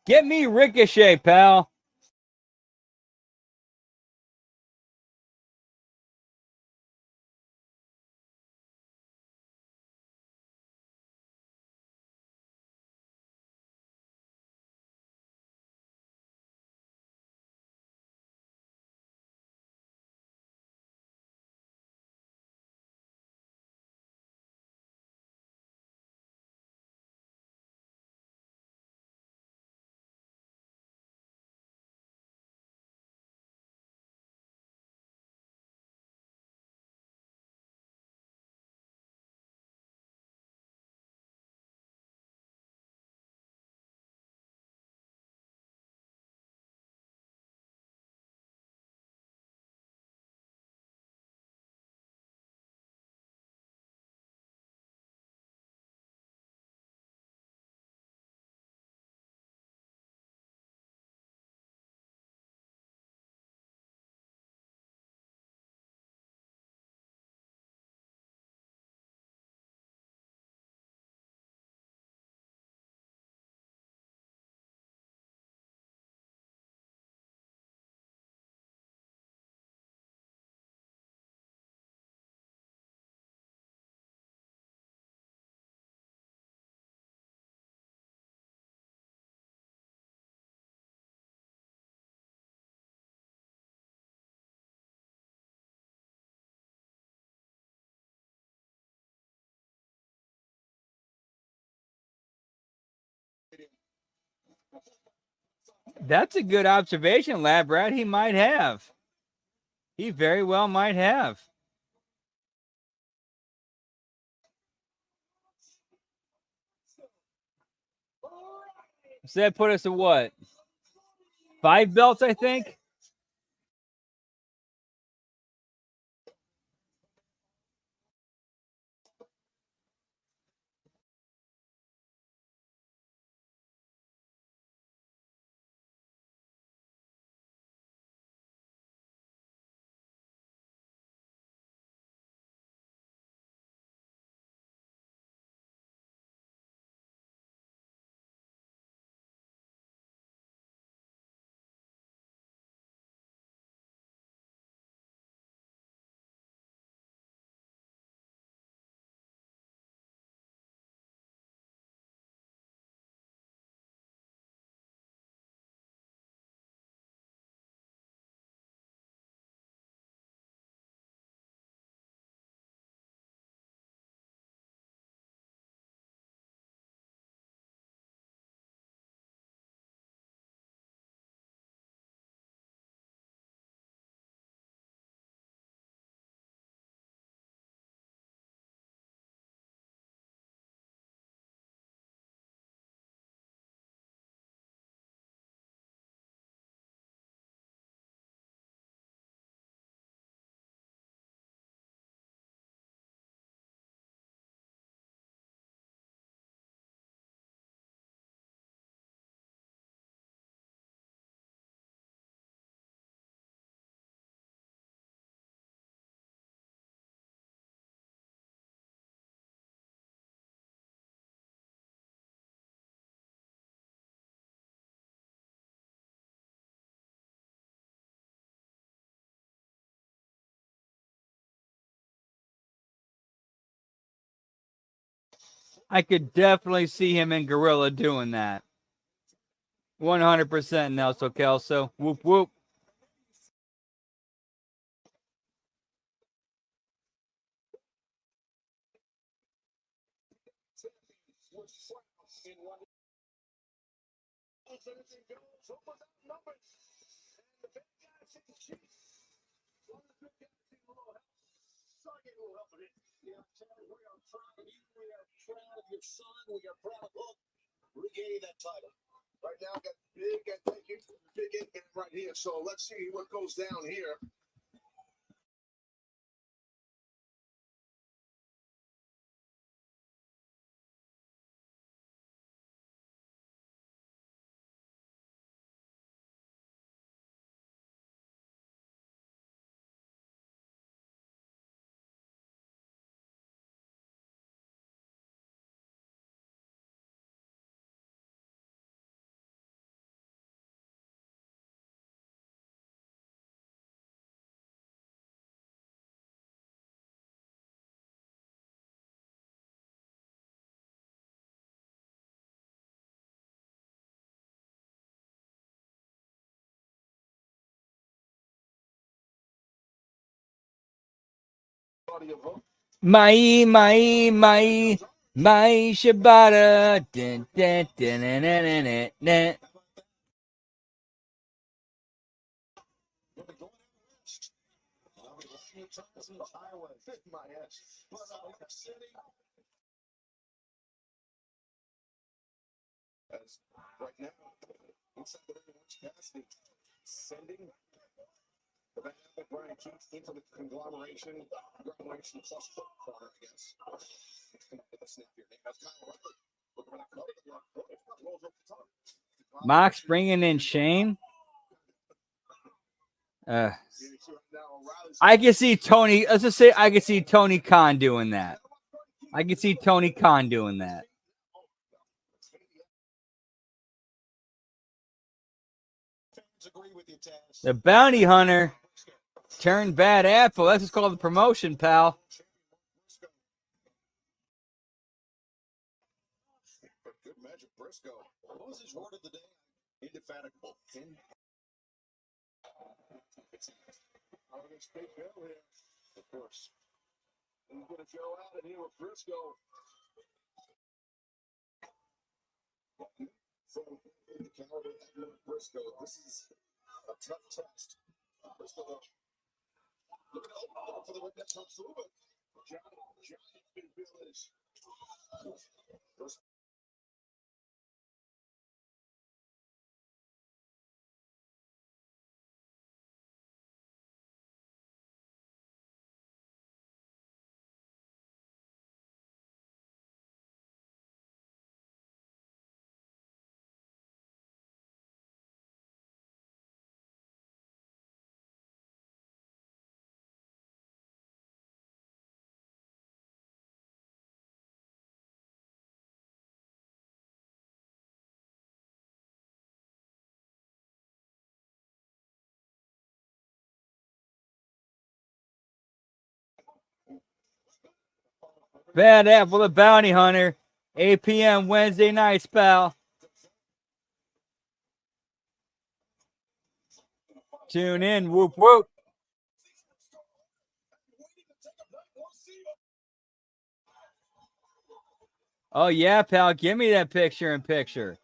Get me Ricochet, pal. That's a good observation, Lab Rat. He might have. He very well might have. So that put us at what? 5 belts, I think. I could definitely see him and Gorilla doing that. 100% Nelson Kelso. Whoop, whoop. Regaining that title. Right now, got big, and thank you, big impact right here. So let's see what goes down here. My Shibata. Dun, dun, dun, dun, dun, dun, dun. As right now, inside the ring, Cassidy sending the back of Brian Keith into the conglomeration plus foot corner, I guess. Snap your name. That's Kyle Riley. Looking for the cover. Rolls up the top. Mox bringing in Shane. I can see Tony. Let's just say I can see Tony Khan doing that. I can see Tony Khan doing that. The bounty hunter turned bad apple. That's just called the promotion, pal. Good measure, Briscoe. What was his word of the day? Indefatigable. Out of this big bill here, of course. He's going to go out of here with Briscoe. Briscoe, this is a tough test. Briscoe, looking for the win that comes through, but Johnny's been feeling this. Bad Apple the Bounty Hunter. 8 p.m. Wednesday nights, pal. Tune in. Whoop, whoop. Oh, yeah, pal. Give me that picture in picture.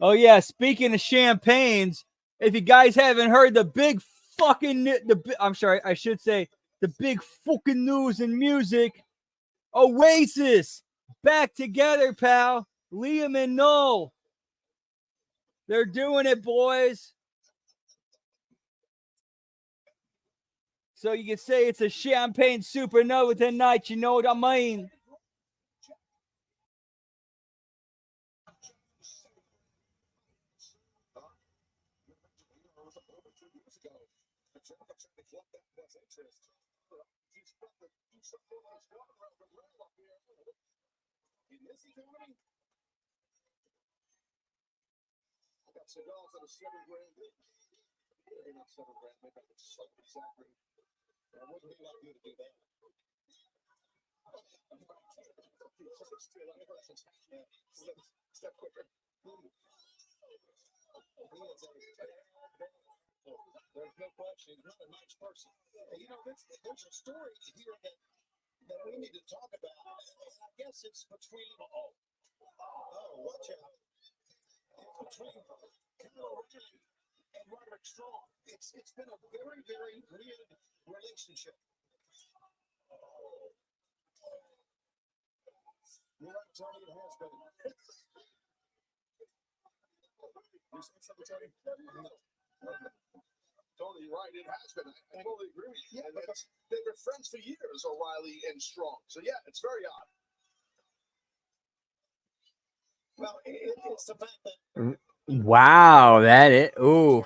Oh, yeah. Speaking of champagnes, if you guys haven't heard the big fucking, I'm sorry, I should say the big fucking news in music, Oasis back together, pal. Liam and Noel. They're doing it, boys. So you can say it's a champagne supernova tonight. You know what I mean? Cigars at a $7,000. Maybe not $7,000, maybe I could sell it exactly. I wouldn't be like you to do that. Step quicker. There's no question. He's not a nice person. And you know, there's a story here that we need to talk about. I guess it's between. Oh, watch out. It's between Carol O'Reilly and Roderick Strong. It's been a very, very weird relationship. You're right, Tony. It has been. You said something, Tony? Totally right. It has been. I totally agree with you. Yeah, because they've been friends for years, O'Reilly and Strong. So yeah, it's very odd. Well, it's the fact that. Wow, that it. Ooh.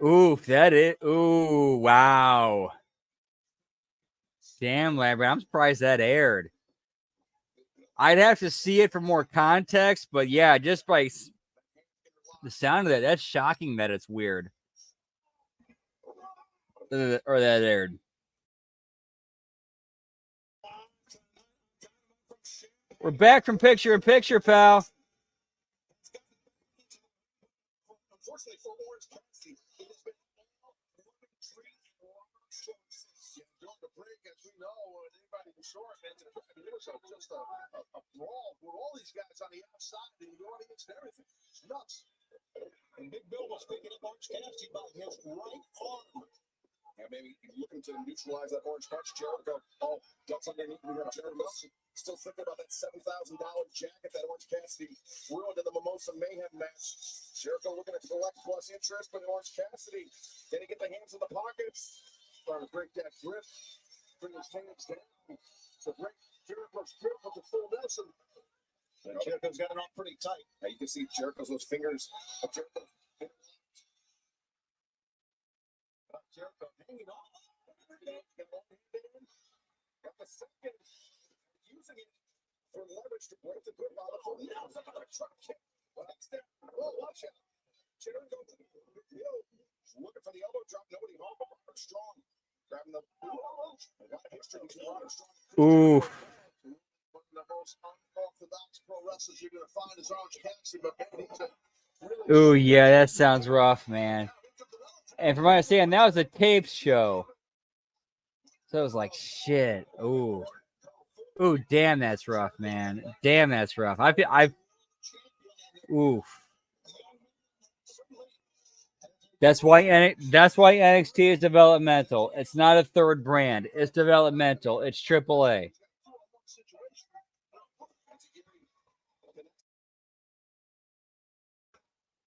Oof, that it. Ooh, wow. Damn, Lambert, I'm surprised that aired. I'd have to see it for more context, but yeah, just by the sound of that, that's shocking that it's weird. Or that aired. We're back from picture in picture, pal. Unfortunately for Orange County, it has been all one treat during the break, as we know, and anybody who saw it, it was just a brawl with all these guys on the outside and the audience and everything. It's nuts. And Big Bill was picking up Orange County by his right arm. And maybe looking to neutralize that Orange County. Jericho, ducks underneath. We got Jericho still thinking about that $7,000 jacket that Orange Cassidy ruined in the Mimosa Mayhem match. Jericho looking to collect plus interest, but Orange Cassidy, can he get the hands in the pockets? Trying to break that grip, bring his hands down. To break Jericho's grip with the full Nelson. And Jericho's got it on pretty tight. Now you can see Jericho's those fingers of Jericho. Jericho hanging on. Got the second, using it for leverage to break the grip on the full Nelson. Another truck kick. Oh, watch out. Jericho looking for the elbow drop. Nobody home, but Roderick Strong grabbing the history between Roderick Strong. Ooh. most unorthodox pro wrestlers you're going to find is Orange Cassidy, but man, he's a really Ooh, yeah, that sounds rough, man. And from what I understand, that was a taped show. So it was like, shit. Ooh. Ooh, damn, that's rough, man. Damn, that's rough. Ooh. That's why NXT is developmental. It's not a third brand. It's developmental. It's AAA.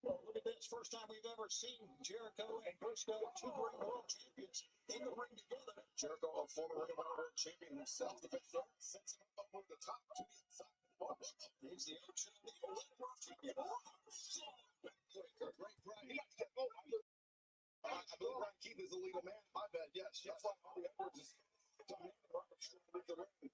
Well, look at this. First time we've ever seen Jericho and Briscoe, two great world champions, in the ring together. Jericho, a former Ring of Honor world champion himself, the big threat, sets him up over the top to the inside. He's the HMG world champion. Great Brian. I believe Brian Keith is the legal man. My bad. Yes. That's why Bobby Edwards is the ring.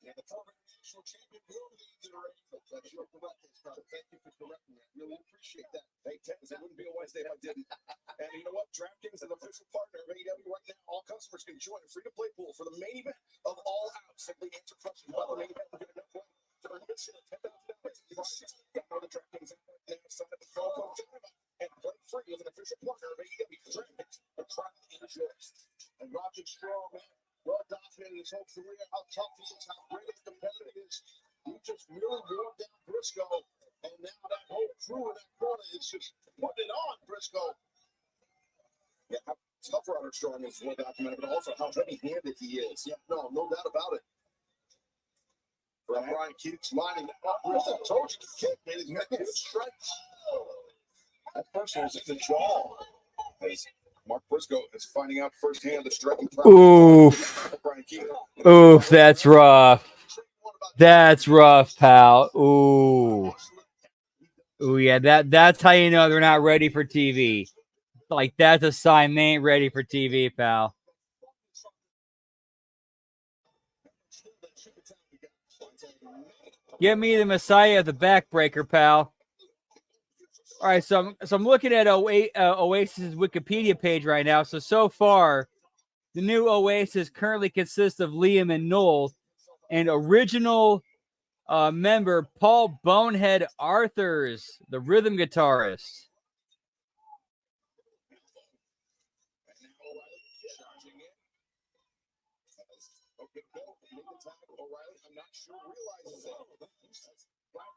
And the former national champion will lead the ring. That's your correct, brother. Thank you for correcting me. I really appreciate that. Hey, Tens, it wouldn't be a Wednesday if I didn't. And you know what? DraftKings is an official partner of AEW right now. All customers can join a free-to-play pool for the main event of All Out. Simply answer questions about the main event and get enough money to earn a share of $10,000. Download the DraftKings app right now. Sign up with promo code Dynamite and play free with an official partner of AEW. DraftKings, the crowd is yours. And Roger Strong, man, well documented his whole career, how tough he is, how great and competitive he is. He just really wore down Briscoe, and now that whole crew in that corner is just putting it on Briscoe. Yeah, how tough Roger Strong is well documented, but also how heavy-handed he is. Yeah, no doubt about it. Brian keeps lining up. Briscoe told you to kick, man. He's making good strikes. That first one was just a draw. As Mark Briscoe is finding out firsthand the striking power. Oof. Oof, that's rough. That's rough, pal. Ooh. Ooh, yeah, that's how you know they're not ready for TV. Like, that's a sign they ain't ready for TV, pal. Give me the Messiah of the backbreaker, pal. All right, so I'm looking at Oasis's Wikipedia page right now. So far, the new Oasis currently consists of Liam and Noel, and original member Paul Bonehead Arthurs, the rhythm guitarist.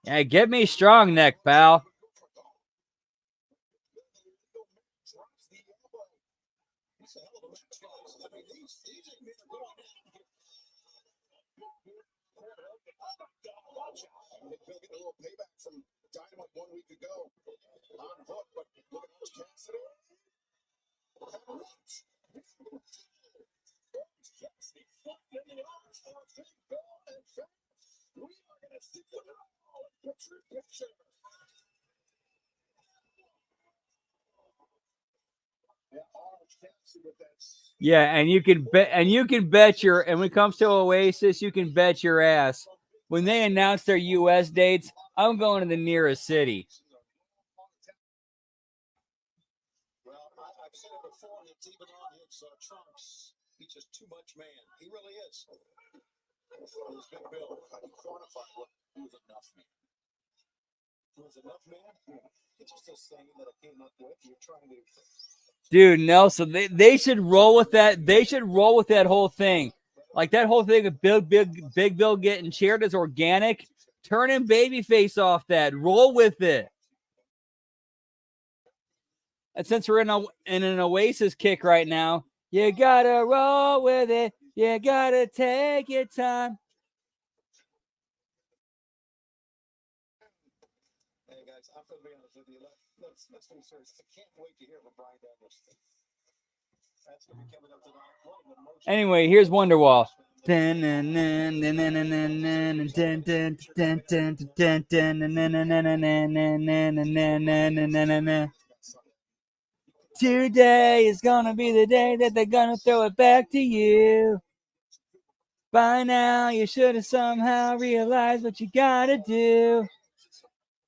Yeah, get me strong neck, pal. He'll get a little payback from Dynamite 1 week ago on Hook, but look at Orange Cassidy. We are going to see it all. Picture. Yeah, and you can bet your, and when it comes to Oasis, you can bet your ass. When they announce their US dates, I'm going to the nearest city. Well, I've said it before, and it's even on his trunks. He's just too much man. He really is. His big bill. How do you quantify what he was enough man? He was enough man? It's just a saying that I came up with. You're trying to... Dude, Nelson, they should roll with that. They should roll with that whole thing. Like that whole thing of Big Bill getting cheered as organic. Turn him babyface off that. Roll with it. And since we're in an Oasis kick right now, you gotta roll with it. You gotta take your time. Hey guys, I'm gonna be honest with you. Let's be serious. I can't wait to hear from Brian Daniels. That's gonna be coming up tonight. Anyway, here's Wonderwall. Today is gonna be the day that they're gonna throw it back to you. By now, you should have somehow realized what you gotta do.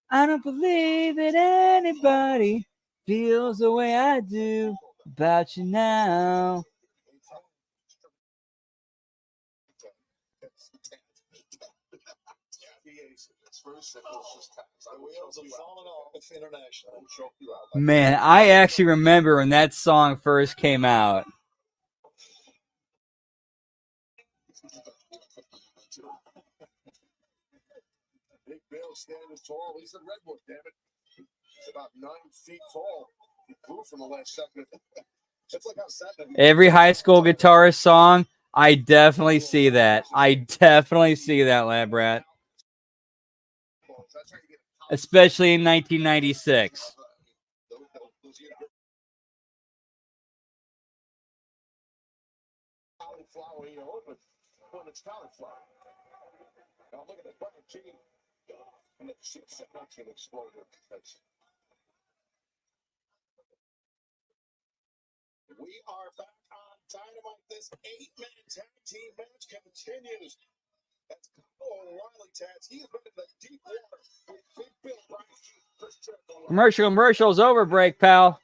I don't believe that anybody feels the way I do about you now. Man, I actually remember when that song first came out. Big Bill standing tall. He's in Redwood, damn it. He's about 9 feet tall. He grew from the last second. It's like how seven. Every high school guitarist song, I definitely see that. I definitely see that, Lab Rat. Especially in 1996. Cauliflower here open. When it's cauliflower. Now look at the bucket team. And the 6-17 explosion. We are back on Dynamite. This 8-man tag team match continues. That's Kyle O'Reilly tags. He has been in the deep water with Big Bill, Brian Keith, Chris Jericho. Commercial's over, break, pal.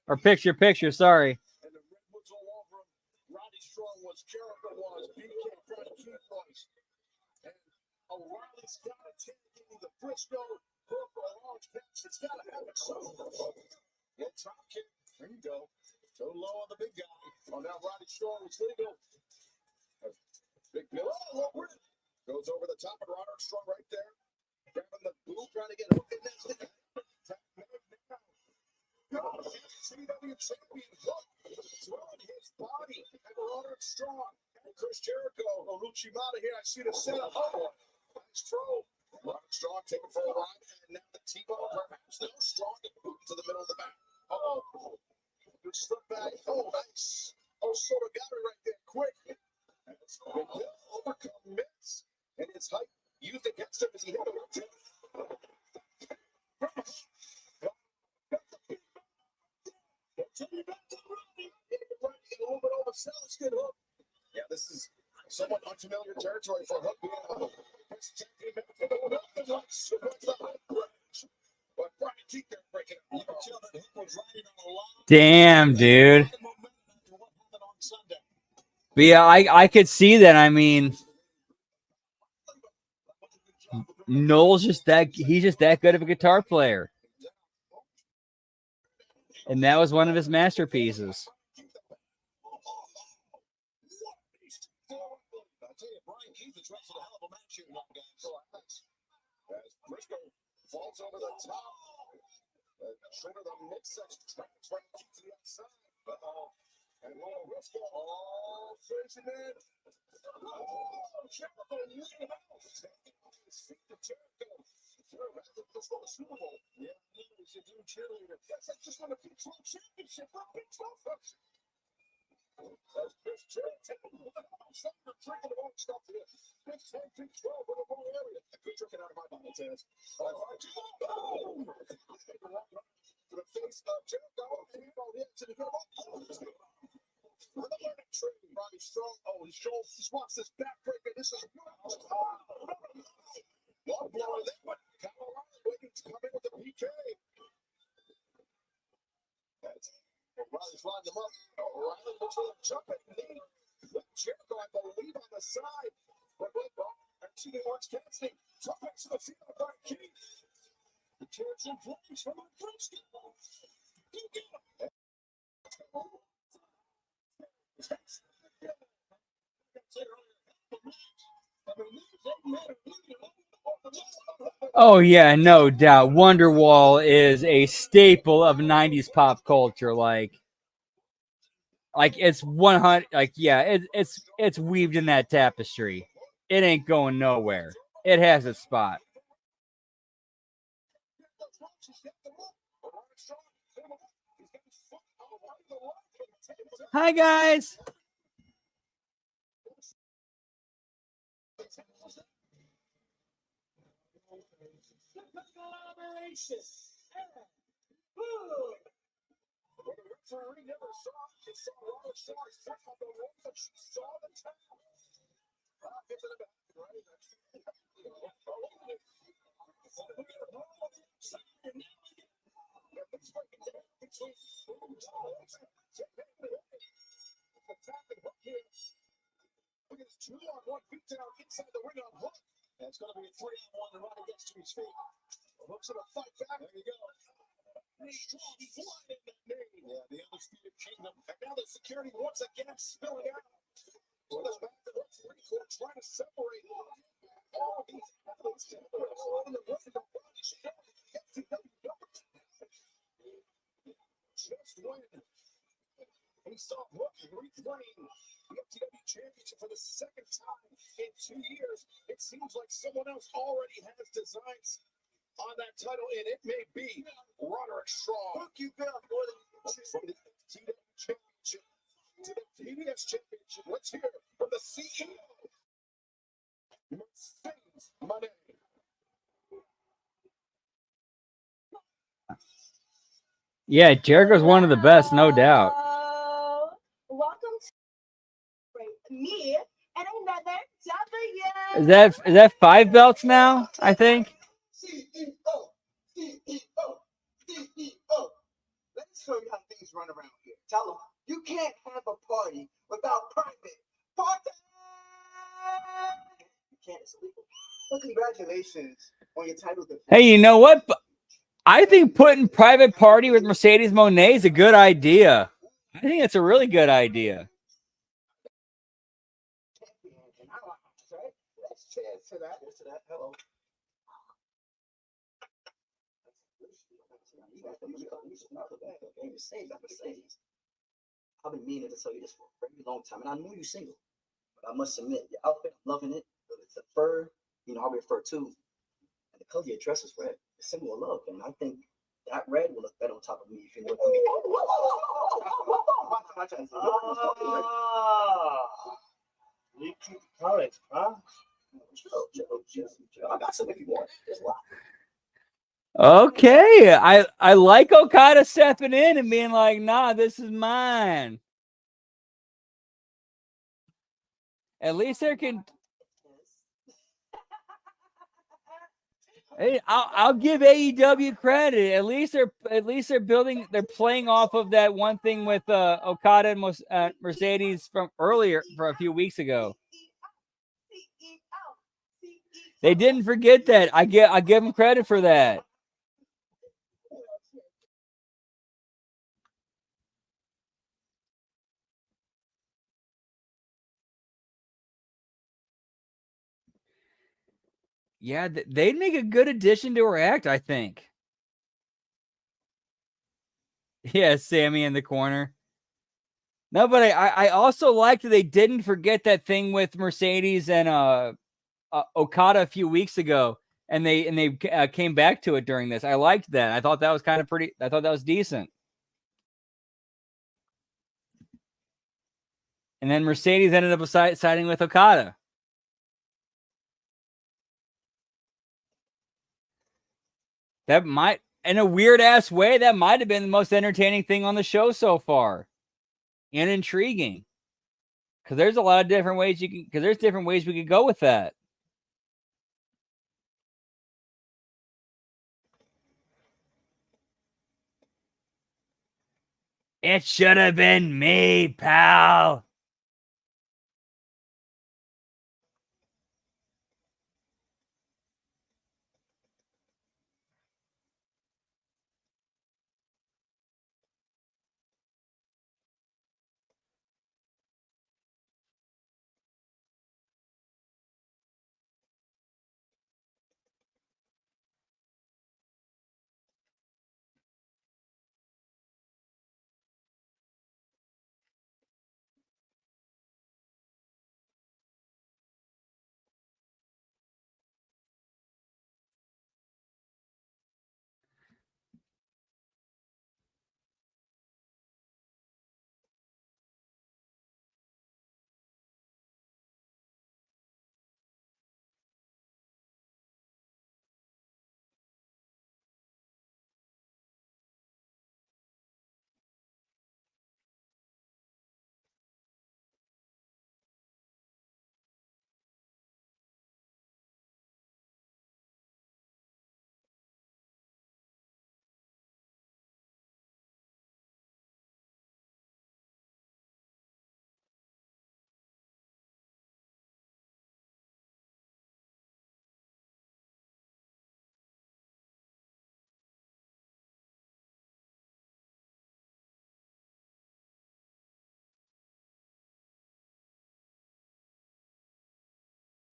Or picture, sorry. And the Redwoods all over him. Roddy Strong was, Jericho was, BK, Brian Keith was. And O'Reilly's got to take the Briscoe, Brooklyn, Orange Cats. It's got to have it. So, well, drop kick. There you go. So low on the big guy. Oh, now Roddy Strong is legal. Big Bill goes over the top of Roddy Strong right there. Grabbing the boot, trying to get hooked in that thing. CW champion Hook throwing his body at Roddy Strong. And Chris Jericho. Oluchimata here. I see the setup. Oh, nice throw. Roddy Strong taking for a ride. And now the T-bone perhaps now Strong and boot to the middle of the back. Oh, good slip back. Oh, nice. Oh, sort of got it right there. Quick. Big Bill overcome mitts. And his height used against him as he hit the rope. Yeah, this is somewhat unfamiliar territory for Hook. But Brian Keith there breaking it. You can tell that Hook was riding on a long. Damn, dude. But yeah, I could see that. I mean, Noel's he's just that good of a guitar player. And that was one of his masterpieces. Brian Keith has wrestled a hell of a match here, as Briscoe falls over the top. Shoulder the midsection, transfer to the outside. And Briscoe all facing in. Jericho leading out. His feet to Jericho. Jericho just won the Super Bowl. Yeah, he's a new cheerleader. That's just won the Big 12 championship. Big 12 folks. As Chris Jericho drinking the wrong stuff here. Big 10, Big 12 in the wrong area. Good drinking out of my bottle, Taz. Boom! To the face of Jericho. And he rolled into the middle. On the learning tree. Roddy Strong. Oh, he just wants this backbreaker. This is one blow that one. Kyle O'Reilly waiting to come in with the PK. O'Reilly's lined him up. O'Reilly looks for the jumping knee. Jericho, I believe, on the side. But actually, Orange Cassidy. Top X to the field by Keith. The chair's in place from the Briscoe. Oh yeah, no doubt. Wonderwall is a staple of 90s pop culture. Like it's 100. Like yeah, it's weaved in that tapestry. It ain't going nowhere. It has its spot. Hi guys. 2-on-1 beatdown inside the ring on Hook. And it's going to be a 3-on-1 to Roddy gets to his feet. Hook's going to fight back. There you go. Strong flying in that knee. Yeah, the Undisputed Kingdom. And now the security once again spilling out. So the back to the court trying to separate all these athletes together. On the run, the body shot. Just when he saw Hook reclaim the FTW championship for the second time in 2 years, it seems like someone else already has designs on that title, and it may be Roderick Strong. Hook, you got more than from the FTW championship to the TBS championship. Let's hear from the CEO, Mercedes Moné. Yeah, Jericho's one of the best, no doubt. Welcome to me and another W. Is that 5 belts now? I think. CEO, CEO, CEO. Let me show you how things run around here. Tell them you can't have a party without private party. You can't. It's illegal. Well, congratulations on your title defense. Hey, you know what? I think putting Private Party with Mercedes Moné is a good idea. I think it's a really good idea. Let's cheers to that. Cheers to that. Hello. Mercedes. I've been meaning to tell you this for a very long time, and I know you're single, but I must admit, your outfit, I'm loving it. The fur, you know, I refer to, and the color of your dress is red. It's a symbol of love, and I think that red will look better on top of me if you know what I mean. Leaky courage, huh? I got some if you want. There's a lot. Okay, I like Okada stepping in and being like, "Nah, this is mine." At least there can. Hey, I'll give AEW credit. At least they're building. They're playing off of that one thing with Okada and Mercedes from earlier for a few weeks ago. They didn't forget that. I give them credit for that. Yeah, they'd make a good addition to her act, I think. Yeah, Sammy in the corner. No, but I also liked that they didn't forget that thing with Mercedes and Okada a few weeks ago, and they came back to it during this. I liked that. I thought that was kind of pretty. I thought that was decent. And then Mercedes ended up siding with Okada. That might, in a weird ass way, that might have been the most entertaining thing on the show so far, and intriguing. Because there's a lot of different ways you can. Because there's different ways we could go with that. It should have been me, pal.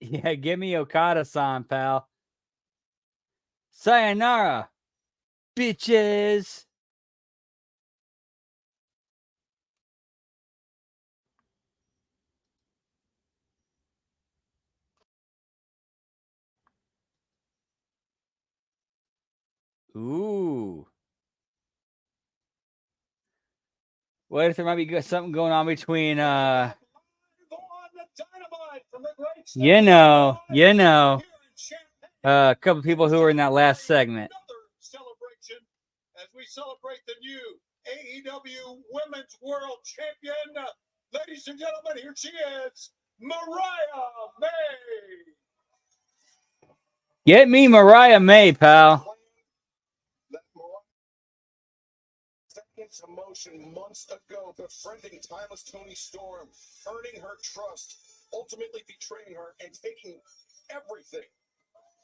Yeah, give me Okada-san, pal. Sayonara, bitches. Ooh. What if there might be something going on between you know, a couple people who were in that last segment. Celebration as we celebrate the new AEW Women's World Champion. Ladies and gentlemen, here she is, Mariah May. Get me Mariah May, pal. Set into motion months ago, befriending timeless Toni Storm, earning her trust, ultimately betraying her, and taking everything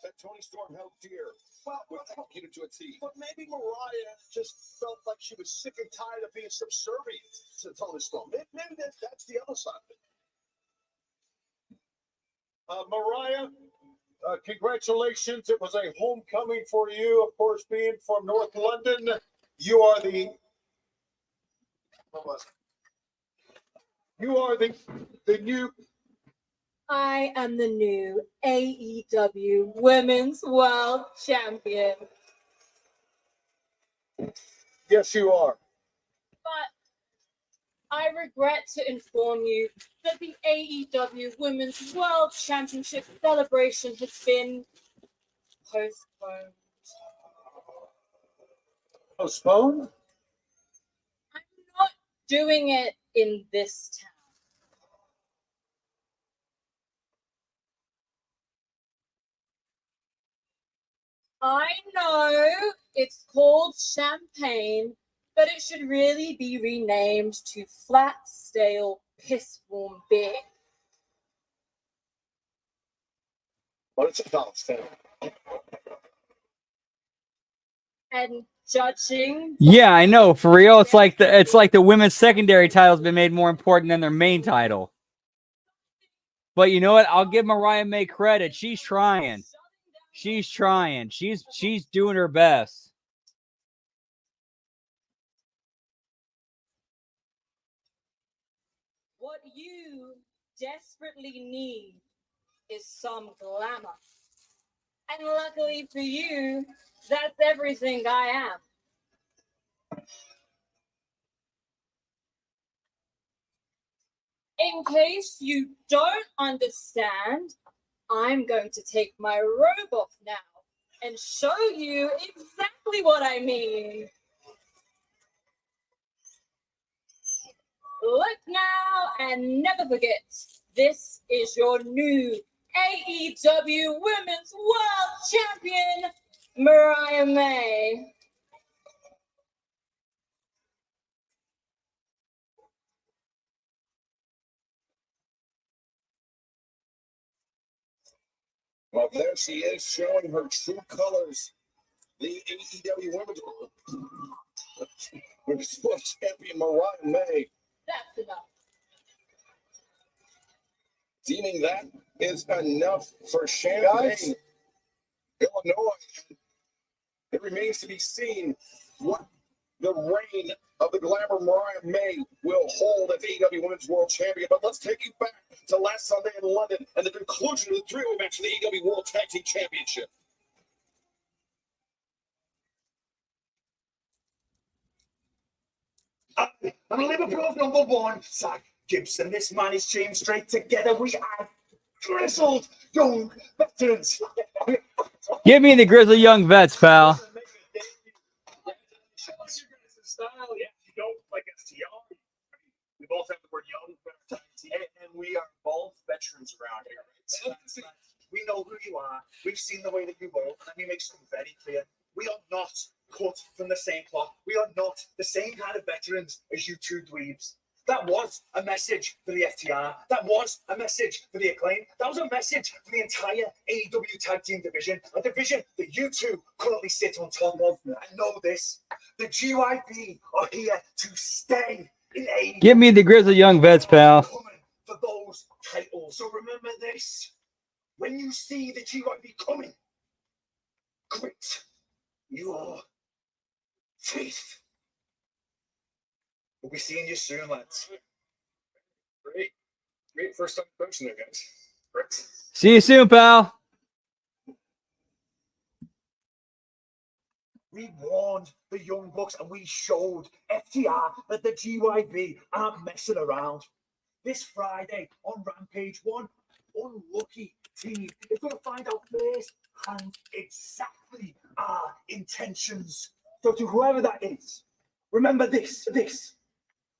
that Toni Storm held dear. Well, executed to a T. But maybe Mariah just felt like she was sick and tired of being subservient to Toni Storm. Maybe that's the other side of it. Mariah, congratulations. It was a homecoming for you, of course, being from North London. You are the new. I am the new AEW Women's World Champion. Yes, you are. But I regret to inform you that the AEW Women's World Championship celebration has been postponed. Postponed? I'm not doing it in this town. I know it's called Champagne, but it should really be renamed to Flat Stale Piss Warm Beer. But it's a balance thing. And judging. Yeah, I know. For real, it's like the women's secondary title's been made more important than their main title. But you know what? I'll give Mariah May credit. She's trying. She's trying. She's doing her best. What you desperately need is some glamour. And luckily for you, that's everything I am. In case you don't understand, I'm going to take my robe off now and show you exactly what I mean. Look now and never forget, this is your new AEW Women's World Champion, Mariah May. Well, there she is, showing her true colors. The AEW Women's World Champion Mariah May. That's enough. Deeming that is enough for Champagne, Illinois. It remains to be seen what the reign of the glamour Mariah May will hold as AEW Women's World Champion. But let's take you back to last Sunday in London and the conclusion of the three-way match for the AEW World Tag Team Championship. And Liverpool's number one, Zach Gibson. This man is chained straight together. We are grizzled young veterans. Give me the grizzly young vets, pal. Style, yeah, you don't like STR. We both have the word young, and we are both veterans around here. Right? We know who you are. We've seen the way that you roll. Let me make something very clear. We are not cut from the same cloth. We are not the same kind of veterans as you two dweebs. That was a message for the FTR. That was a message for the Acclaim. That was a message for the entire AEW Tag Team division, a division that you two currently sit on top of. And know this, the GYB are here to stay in AEW. Give me the grizzly young vets, pal. For those titles. So remember this. when you see the GYV coming, grit your teeth. We'll be seeing you soon, lads. Great first time coaching there, guys. Great. See you soon, pal. We warned the Young Bucks and we showed FTR that the GYV aren't messing around. This Friday on Rampage, one unlucky team is going to find out firsthand exactly our intentions. So to whoever that is, remember this.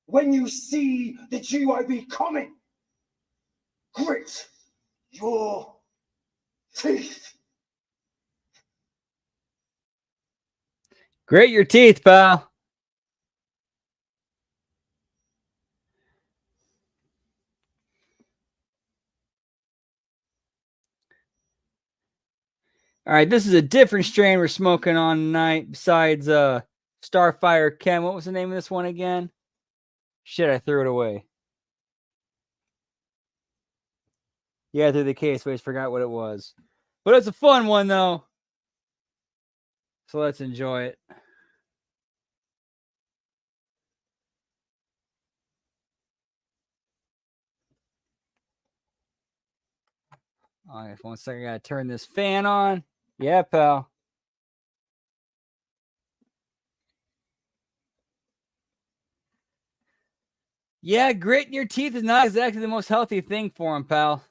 When you see the GYV coming, grit your teeth. Grit your teeth, pal. All right, this is a different strain we're smoking on tonight besides Starfire Chem. What was the name of this one again? Shit, I threw it away. Yeah, I threw the case, but I just forgot what it was. But it's a fun one, though. So let's enjoy it. All right, 1 second. I got to turn this fan on. Yeah, pal. Yeah, grit in your teeth is not exactly the most healthy thing for him, pal.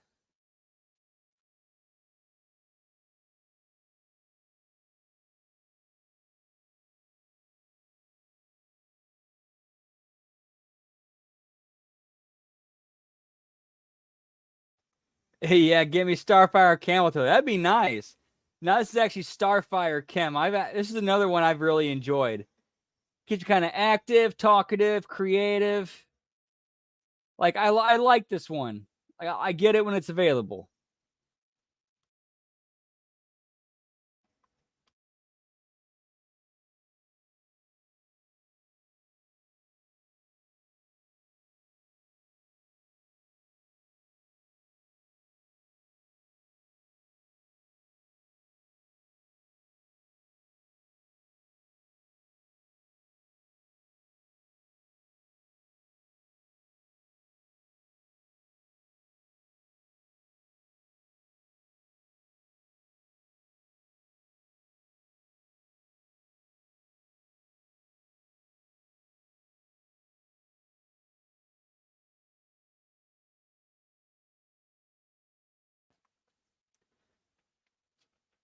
Hey, yeah, give me Starfire Camel Toe. That'd be nice. Now this is actually Starfire Chem. This is another one I've really enjoyed. Keeps you kind of active, talkative, creative. Like I like this one. I get it when it's available.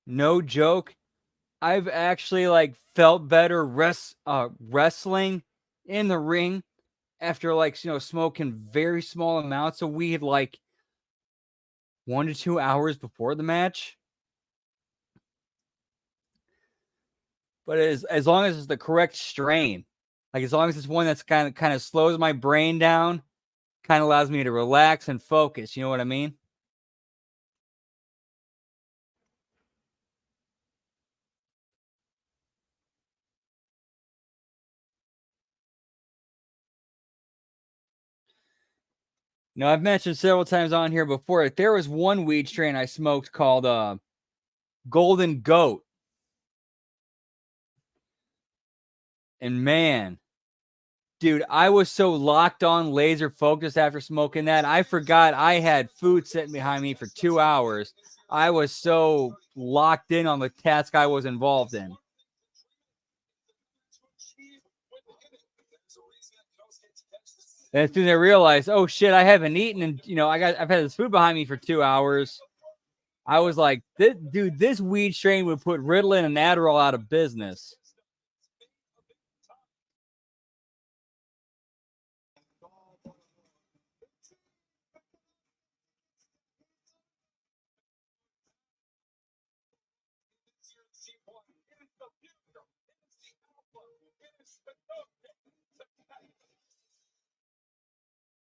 No joke. I've actually felt better wrestling in the ring after smoking very small amounts of weed 1 to 2 hours before the match. But as long as it's the correct strain, as long as it's one that's kind of slows my brain down, kind of allows me to relax and focus. You know what I mean? Now, I've mentioned several times on here before that there was one weed strain I smoked called Golden Goat. And man, dude, I was so locked on, laser focused after smoking that. I forgot I had food sitting behind me for 2 hours. I was so locked in on the task I was involved in. And as soon as I realized, oh shit, I haven't eaten, and I've had this food behind me for 2 hours. I was like, this weed strain would put Ritalin and Adderall out of business.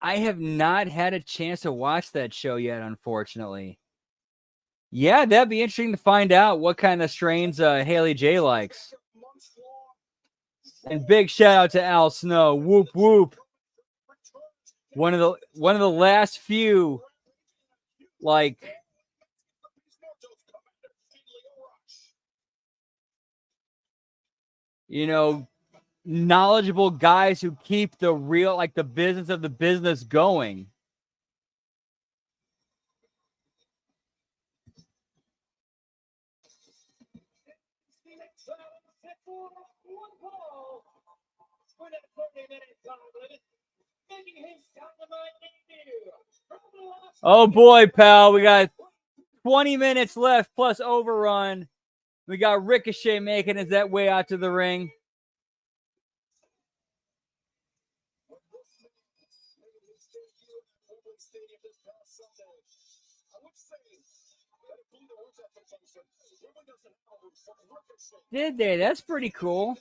I have not had a chance to watch that show yet, unfortunately. Yeah, that'd be interesting to find out what kind of strains Haley J likes. And big shout out to Al Snow. Whoop whoop. One of the last few you know, knowledgeable guys who keep the real, like the business of the business going. Oh boy, pal, we got 20 minutes left plus overrun. We got Ricochet making his that way out to the ring. Did they? That's pretty cool.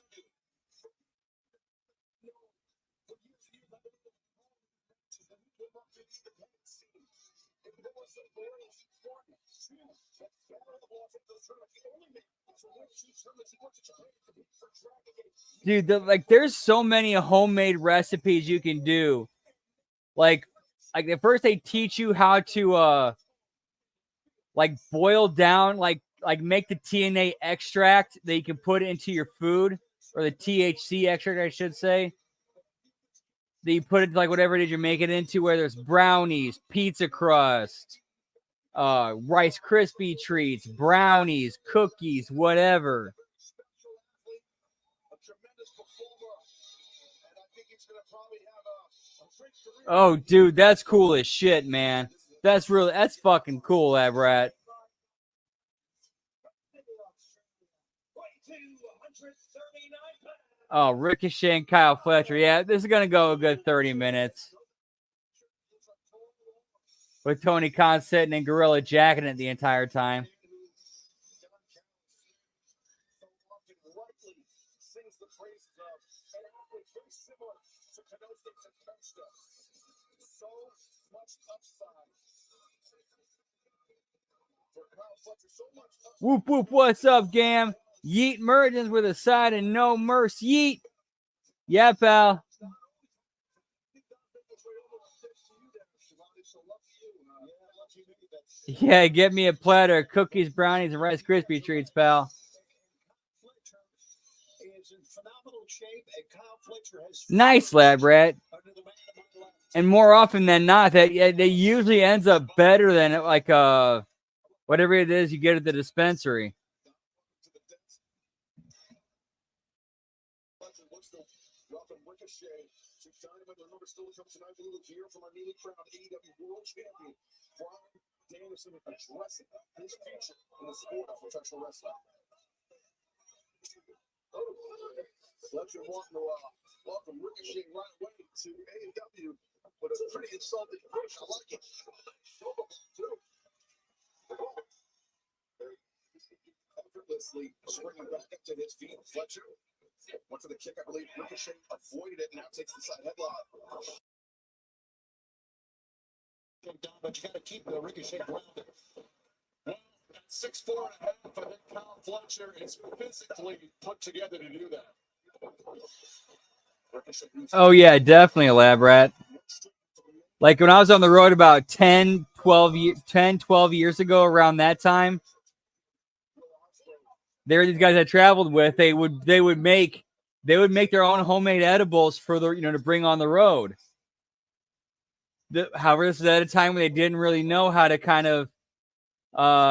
Dude, like there's so many homemade recipes you can do. Like at first they teach you how to like boil down, like make the TNA extract that you can put into your food, or the THC extract, I should say. That you put it like whatever it is you're making it into, whether it's brownies, pizza crust, Rice Krispie treats, brownies, cookies, whatever. Oh, dude, that's cool as shit, man. That's fucking cool, that brat. Oh, Ricochet and Kyle Fletcher. Yeah, this is gonna go a good 30 minutes. With Tony Khan sitting in Gorilla jacking it the entire time. Whoop whoop, what's up, Gam? Yeet Mergens with a side and no mercy. Yeet. Yeah, pal. Yeah, get me a platter of cookies, brownies, and Rice Krispie treats, pal. Nice, lad rat. And more often than not, that usually ends up better than like whatever it is you get at the dispensary. Fletcher wanting to welcome Ricochet right away to AEW with a pretty insulting push. I like it. Effortlessly springing back up to his feet. Fletcher went for the kick, I believe. Ricochet avoided it and now takes the side headlock. But you got to keep the Ricochet grounded. 6'4.5", I think Kyle Fletcher is physically put together to do that. Oh, yeah, definitely, lab rat. Like when I was on the road about 12 years ago, around that time, there were these guys I traveled with. They would make their own homemade edibles for the to bring on the road. However, this is at a time when they didn't really know how to kind of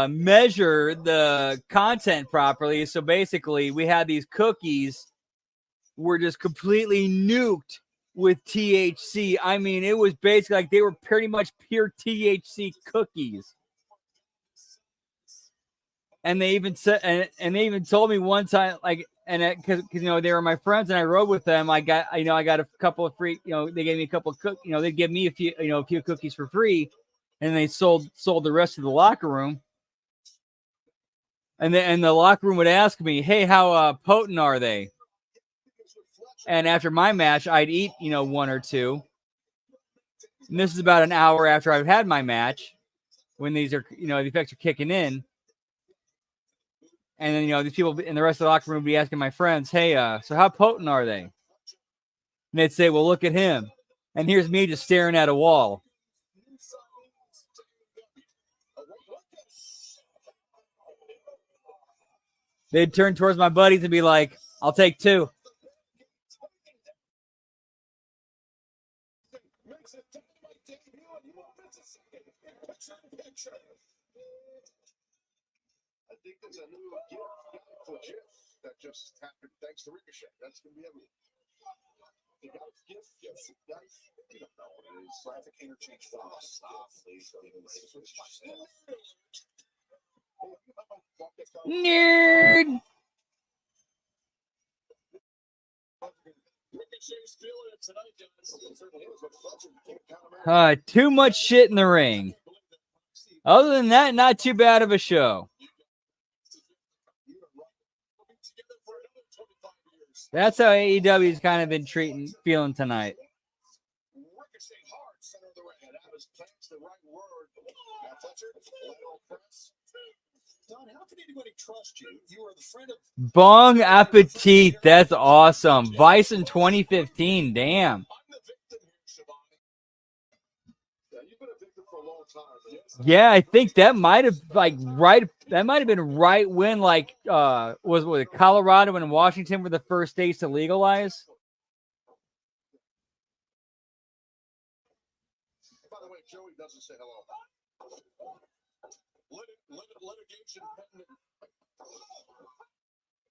measure the content properly. So basically, we had these cookies were just completely nuked with THC. I mean, it was basically like they were pretty much pure THC cookies. And they even said, and they even told me one time, like, and because they were my friends and I rode with them. I got a couple of free, they gave me a couple of they give me a few cookies for free, and they sold the rest of the locker room. And the locker room would ask me, hey, how potent are they? And after my match, I'd eat, one or two. And this is about an hour after I've had my match, when these are, the effects are kicking in. And then, these people in the rest of the locker room would be asking my friends, hey, so how potent are they? And they'd say, well, look at him. And here's me just staring at a wall. They'd turn towards my buddies and be like, I'll take 2. Makes a dynamite debut, and you won't miss a second. Picture. I think there's a new gift for Jeff that just happened thanks to Ricochet. That's going to be everything. The guy's gift, yes, guys. You don't know what it is. Graphic interchange files. Stop, please. Nerd. Ricochet's feeling it tonight, guys. Too much shit in the ring. Other than that, not too bad of a show. That's how AEW's kind of been feeling tonight. Ricochet hard center of the ring. That was the right word. Now Fletcher, lateral press. Don, how can anybody trust you? You are the friend of Bong Appetit. That's awesome. Vice in 2015. Damn. I'm the victim here, Shivani. Yeah, you've been a victim for a long time. Yes. Yeah, I think that might have been right when was it Colorado and Washington were the first states to legalize. By the way, Joey doesn't say hello. Litigation pending.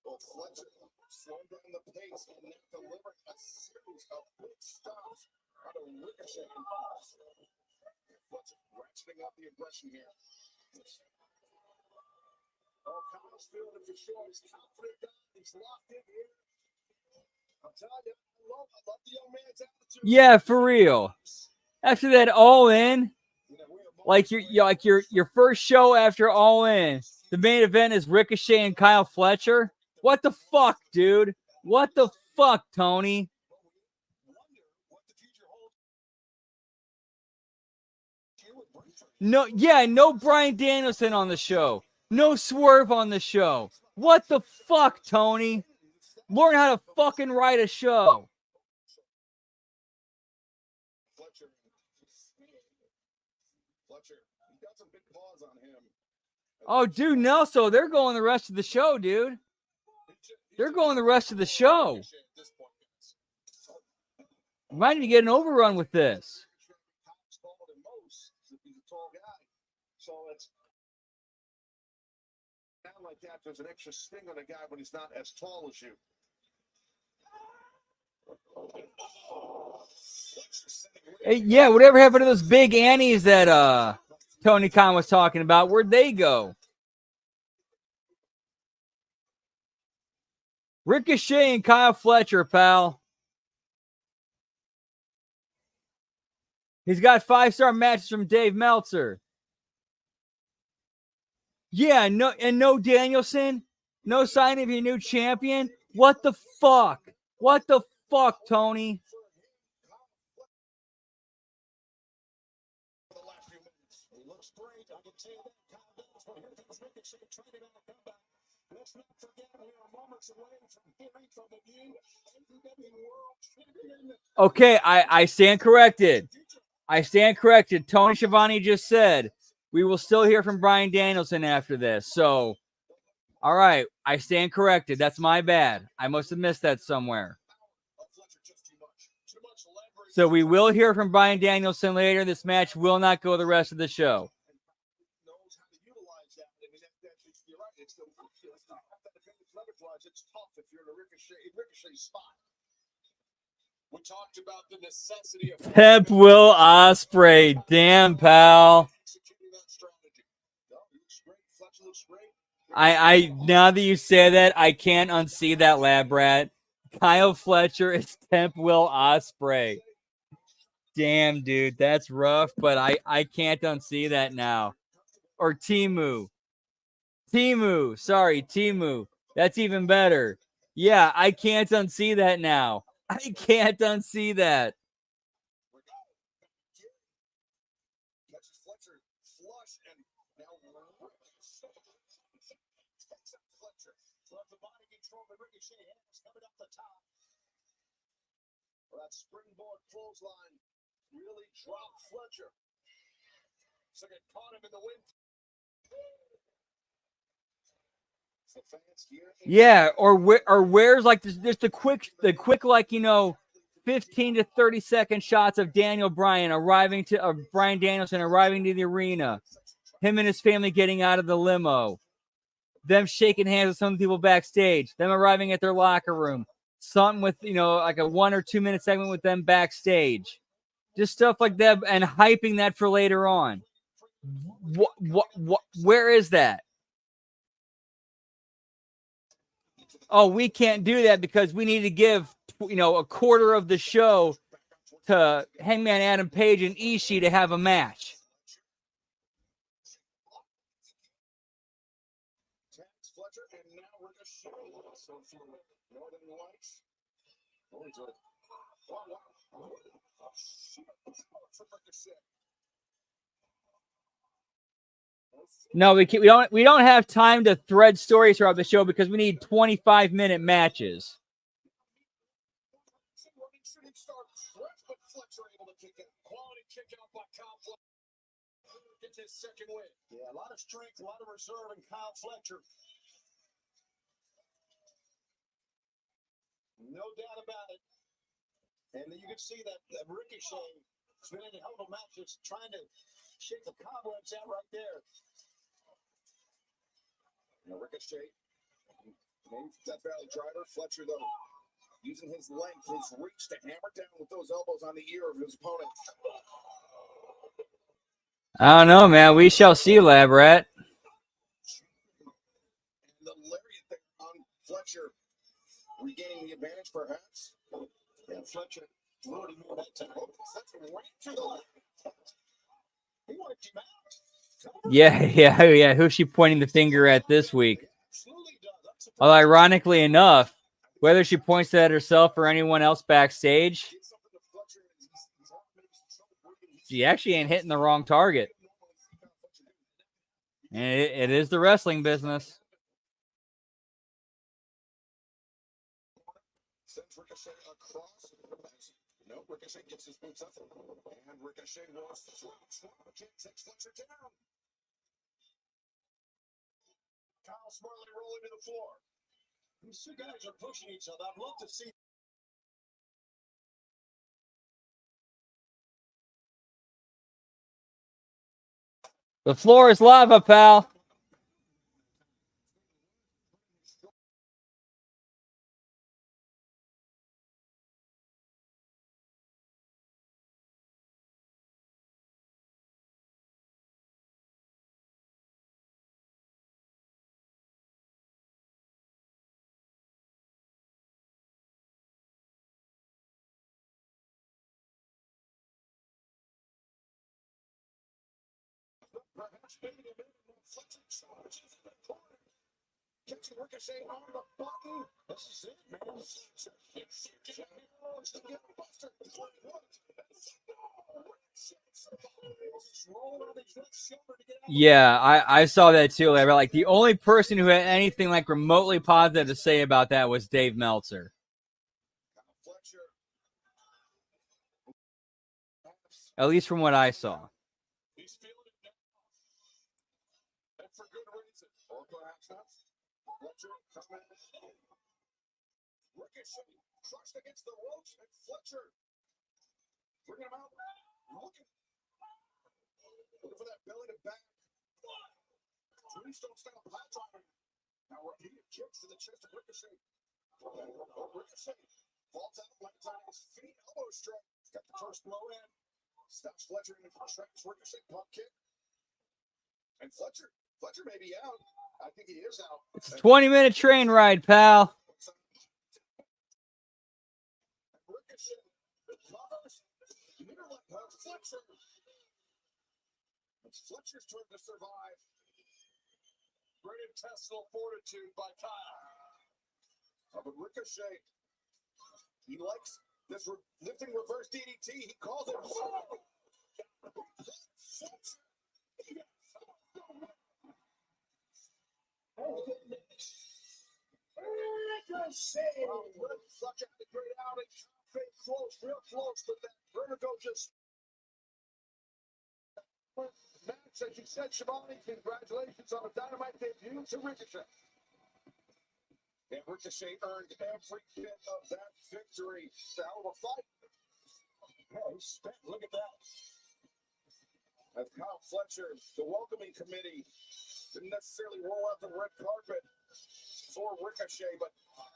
Well, Fletcher slowing down the pace and now delivering a series of big stops out of Ricochet. Fletcher ratcheting up the aggression here. Oh, Kyle's feeling it for sure. He's confident guy. He's locked in here. I'm telling you, I love the young man's attitude. Yeah, for real. After that All In, like your first show after All In, the main event is Ricochet and Kyle Fletcher. What the fuck, dude? What the fuck, Tony? No Bryan Danielson on the show. No Swerve on the show. What the fuck, Tony? Learn how to fucking write a show. Fletcher, you got some big paws on him. Oh, dude, Nelson, they're going the rest of the show, dude. They're going the rest of the show. Might even get an overrun with this. So it's not like that. There's an extra sting on a guy when he's not as tall as you. Hey, yeah, whatever happened to those big Annies that Tony Khan was talking about? Where'd they go? Ricochet and Kyle Fletcher, pal. He's got 5-star matches from Dave Meltzer. Yeah, no Danielson. No sign of your new champion. What the fuck? What the fuck, Tony? Let's not forget we are moments away from hearing from the new AEW World Champion. Okay, I stand corrected. I stand corrected. Tony Schiavone just said we will still hear from Bryan Danielson after this. So, all right, I stand corrected. That's my bad. I must have missed that somewhere. So we will hear from Bryan Danielson later. This match will not go the rest of the show. It's tough if you're in a ricochet spot. We talked about the necessity of Pep Will Ospreay. Damn, pal. executing that strategy. No, he looks great. Fletcher looks great. I now that you say that, I can't unsee that, lab rat. Kyle Fletcher is Temp Will Ospreay. Damn, dude, that's rough, but I can't unsee that now. Or Timu. Sorry, Timu. That's even better. Yeah, I can't unsee that now. I can't unsee that. Catches Fletcher flush and now Fletcher. Love the body control the ricochet hands coming up the top. Well, that springboard clothesline really dropped Fletcher. So they caught him in the wind. Yeah, or where's like just the quick like 15 to 30-second shots of Daniel Bryan Bryan Danielson arriving to the arena, him and his family getting out of the limo, them shaking hands with some people backstage, them arriving at their locker room, something with like a 1 or 2 minute segment with them backstage, just stuff like that, and hyping that for later on. What where is that? Oh, we can't do that because we need to give a quarter of the show to Hangman Adam Page and Ishii to have a match. No, we don't have time to thread stories throughout the show because we need 25-minute matches. Yeah, a lot of strength, a lot of reserve in Kyle Fletcher. No doubt about it. And you can see that Ricochet has been in a hell of a match, just trying to shake the cobwebs out right there. Ricochet, maybe Death Valley driver. Fletcher, though, using his length, his reach to hammer down with those elbows on the ear of his opponent. I don't know, man. We shall see, Lab Rat. And the lariat there on Fletcher, regaining the advantage, perhaps. And Fletcher loading more that time. Fletcher right to the left. He wanted him out. Yeah. Who's she pointing the finger at this week? Well, ironically enough, whether she points at herself or anyone else backstage, she actually ain't hitting the wrong target. And it is the wrestling business. Ricochet across. No, Ricochet gets his boots up. And Ricochet was takes Fletcher down. Kyle smartly rolling to the floor. These two guys are pushing each other. I'd love to see. The floor is lava, pal. Perhaps maybe a minute and Fletcher charges in the corner. Catching Ricochet on the button. This is it, man. Buster. Yeah, I saw that too. Like the only person who had anything like remotely positive to say about that was Dave Meltzer. At least from what I saw. He's feeling it now. And for good reason. Or perhaps not. Fletcher coming. Ricochet crushed against the ropes, and Fletcher bringing him out. Looking for that belly to back. Tombstone style hot driver. Now repeated kicks to the chest of Ricochet. Ricochet falls out, lands on his feet, elbow strike. Got the first blow in. Stops Fletcher in the traps. Ricochet pump kick. And Fletcher may be out. I think he is out. It's a 20-minute train ride, pal. Ricochet recovers. Fletcher. It's Fletcher's turn to survive. Great intestinal fortitude by Kyle. But Ricochet, he likes this lifting reverse DDT. He calls it. Ricochet. Fletcher had a great outing. Close, real close, but that vertigo just. Max, as you said, Shivani, congratulations on a dynamite debut to Ricochet. And Ricochet earned every bit of that victory. The hell of a fight. Yeah, he's spent. Look at that. And Kyle Fletcher, the welcoming committee, didn't necessarily roll out the red carpet for Ricochet, but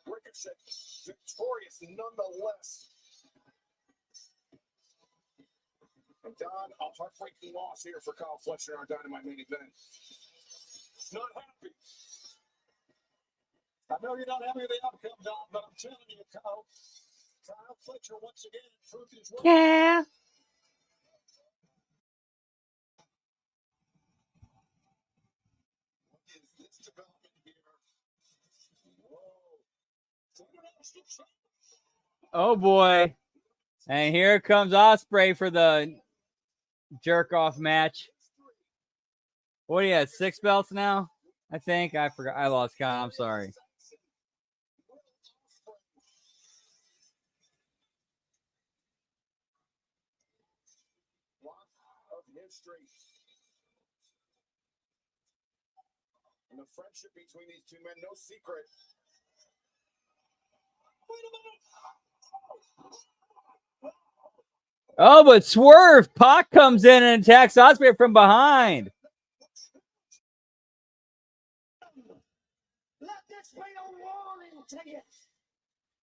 Ricochet victorious nonetheless. And Don, a heartbreaking loss here for Kyle Fletcher in our Dynamite main event. Not happy. I know you're not happy with the outcome, Don, but I'm telling you, Kyle Fletcher once again proved his worth. Yeah. What is this development here? Whoa. Oh boy. And here comes Ospreay for the jerk off match. What do you have? 6 belts now? I think. I forgot. I lost count. I'm sorry. Of history. And the friendship between these two men, no secret. Wait a minute. Oh, but Swerve. Pac comes in and attacks Ospreay from behind. Let this be a warning to you.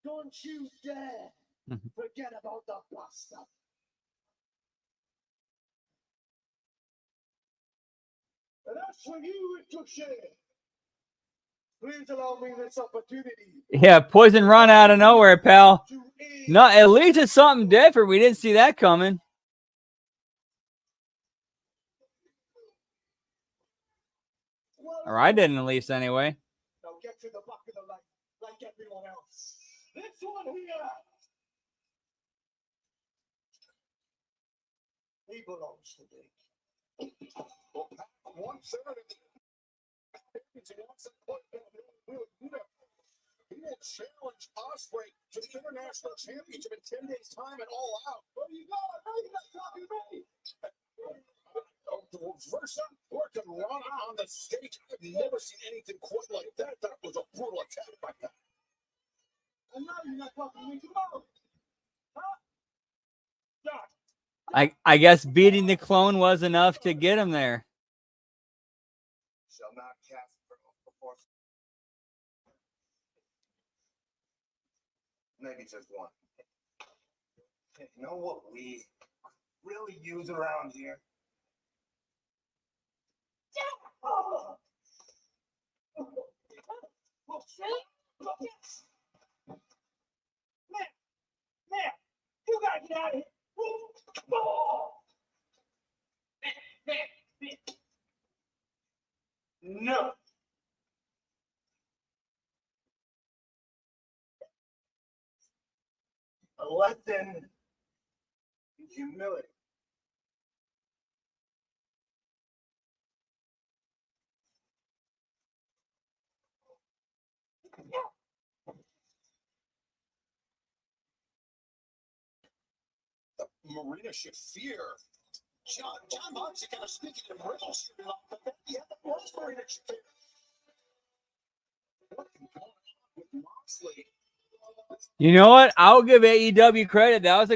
Don't you dare forget about the bastard. And that's for you, Ricochet. Please allow me this opportunity. Yeah, poison run out of nowhere, pal. No, at least it's something different. We didn't see that coming. Or I didn't, at least, anyway. Now get to the back of the line like everyone else. This one here. He belongs to me. Well, one third of the he will challenge Ospreay to the International Championship in 10 days' time and all out. What do you got? How are you guys talking to me? Versa working run on the stage. I've never seen anything quite like that. That was a brutal attack by that. And now you're not talking to me tomorrow. Huh? I guess beating the clone was enough to get him there. Shall not cast before. Maybe just one. You know what we really use around here? Oh. Man, you gotta get out of here. No. A lesson in humility. Marina Shafir. John Moxley kind of speaking in riddles here, but then yeah, that was Marina Shafir. What is going on with Moxley? You know what? I'll give AEW credit. That was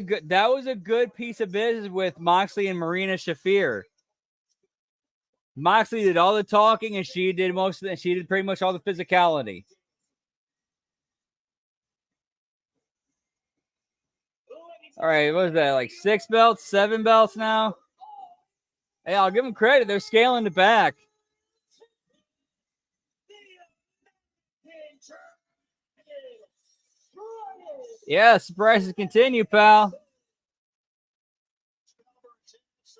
a good piece of business with Moxley and Marina Shafir. Moxley did all the talking, and she did pretty much all the physicality. All right, what is that? Like 6 belts, 7 belts now? Hey, I'll give them credit. They're scaling it back. Yeah, surprises continue, pal. I've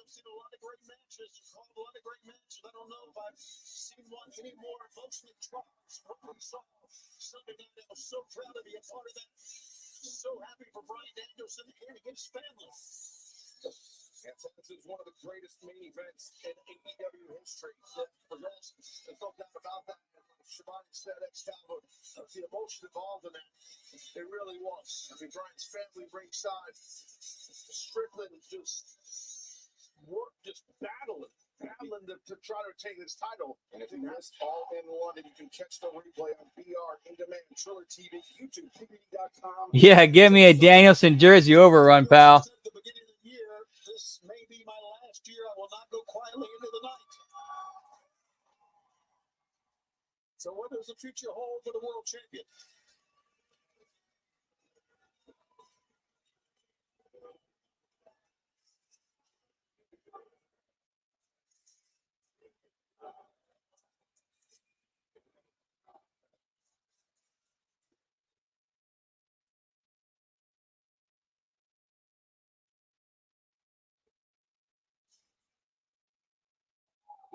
seen a lot of great matches. A lot of great matches. I don't know if I've seen one anymore. Emotionally charged. Sunday night, I was so proud to be a part of that. So happy for Bryan Danielson and his family. And so this is one of the greatest main events in AEW history. For those, there's no doubt about that. Shivani said Excalibur, the emotion involved in that. It really was. I mean, Bryan's family ringside. Strickland just battling battling to try to take this title. And if you missed All in London, you can catch the replay on BR In Demand, Triller TV, YouTube, TV.com. Yeah, give me a Danielson jersey overrun, pal. At the beginning of the year, this may be my last year. I will not go quietly into the night. So what does the future hold for the world champion?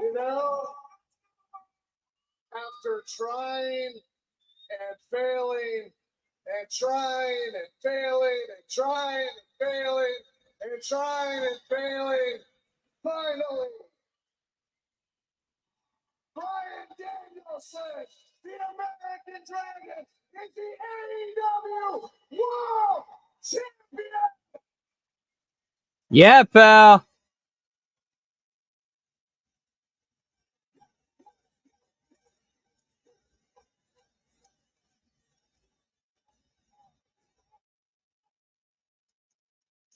You know, after trying and failing and trying and failing and trying and failing and trying and failing, finally, Bryan Danielson, the American Dragon, is the AEW World Champion! Yeah, pal.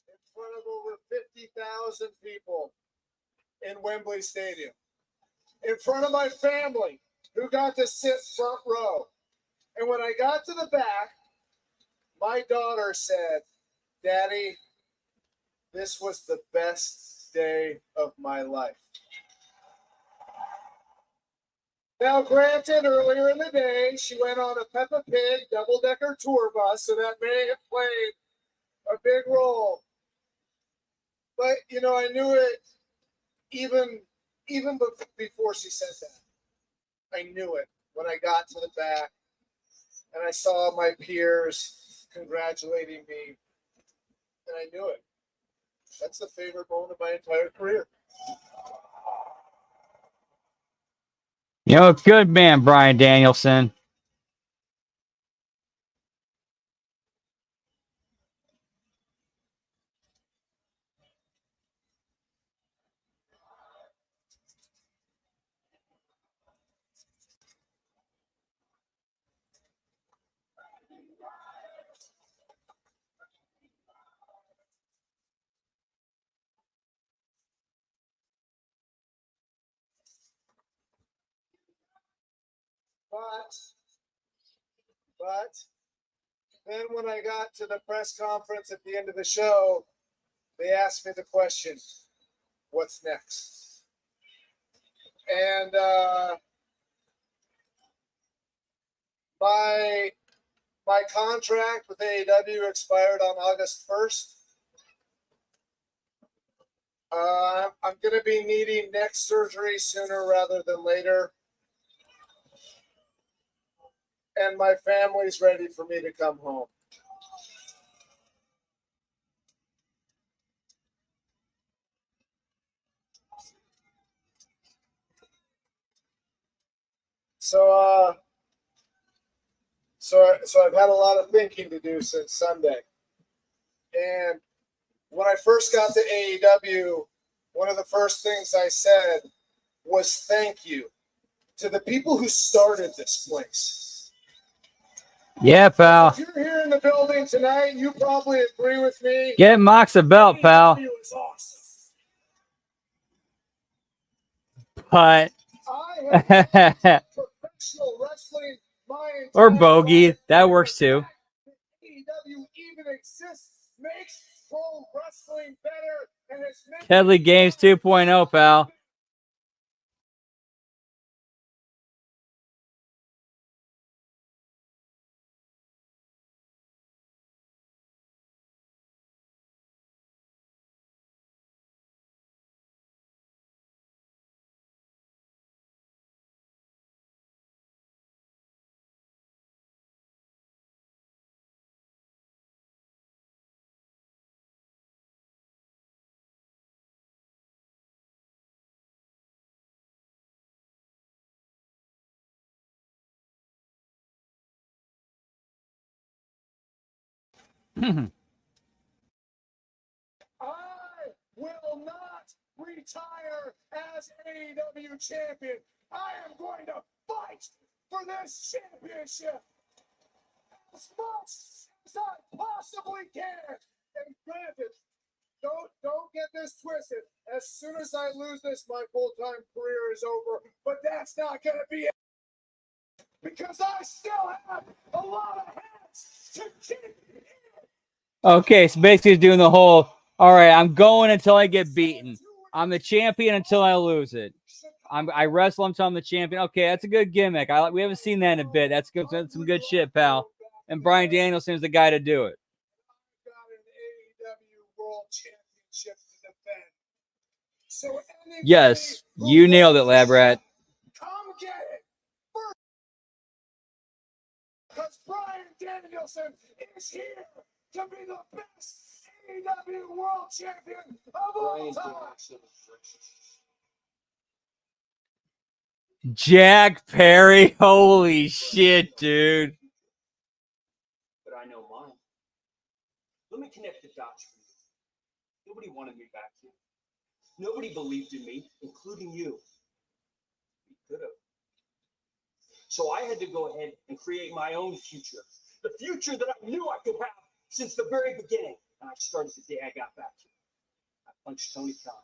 In front of over 50,000 people in Wembley Stadium. In front of my family, who got to sit front row. And when I got to the back, my daughter said, "Daddy, this was the best day of my life." Now, granted, earlier in the day, she went on a Peppa Pig double-decker tour bus, so that may have played a big role. But, you know, I knew it even before she said that. I knew it when I got to the back and I saw my peers congratulating me, and I knew it. That's the favorite moment of my entire career. You know, good man, Bryan Danielson. But then when I got to the press conference at the end of the show, they asked me the question, what's next? And my contract with AEW expired on August 1st. I'm going to be needing neck surgery sooner rather than later. And my family's ready for me to come home. So I've had a lot of thinking to do since Sunday. And when I first got to AEW, one of the first things I said was thank you to the people who started this place. Yeah, pal. If you're here in the building tonight, you probably agree with me. Get Mox a belt, pal. AEW is awesome. But I have professional wrestling my entire or bogey, life. that works too. AEW even exists makes pro wrestling better, and it's Deadly Games 2.0, pal. I will not retire as AEW champion. I am going to fight for this championship as much as I possibly can. And granted, don't get this twisted. As soon as I lose this, my full-time career is over. But that's not going to be it. Because I still have a lot of hats to keep. Okay, so basically he's doing the whole, all right, I'm going until I get beaten. I'm the champion until I lose it. I wrestle until I'm the champion. Okay, that's a good gimmick. We haven't seen that in a bit. That's good. That's some good shit, pal. And Bryan Danielson's the guy to do it. Got an AEW World Championship to defend. So Yes, you nailed it, Lab Rat. come get it. Because Bryan Danielson is here to be the best AEW World Champion of all time. Jack Perry, holy shit, dude. But I know mine. Let me connect the dots for you. Nobody wanted me back here. Nobody believed in me, including you. You could have. So I had to go ahead and create my own future. The future that I knew I could have since the very beginning. And I started the day I got back here. I punched Tony Khan.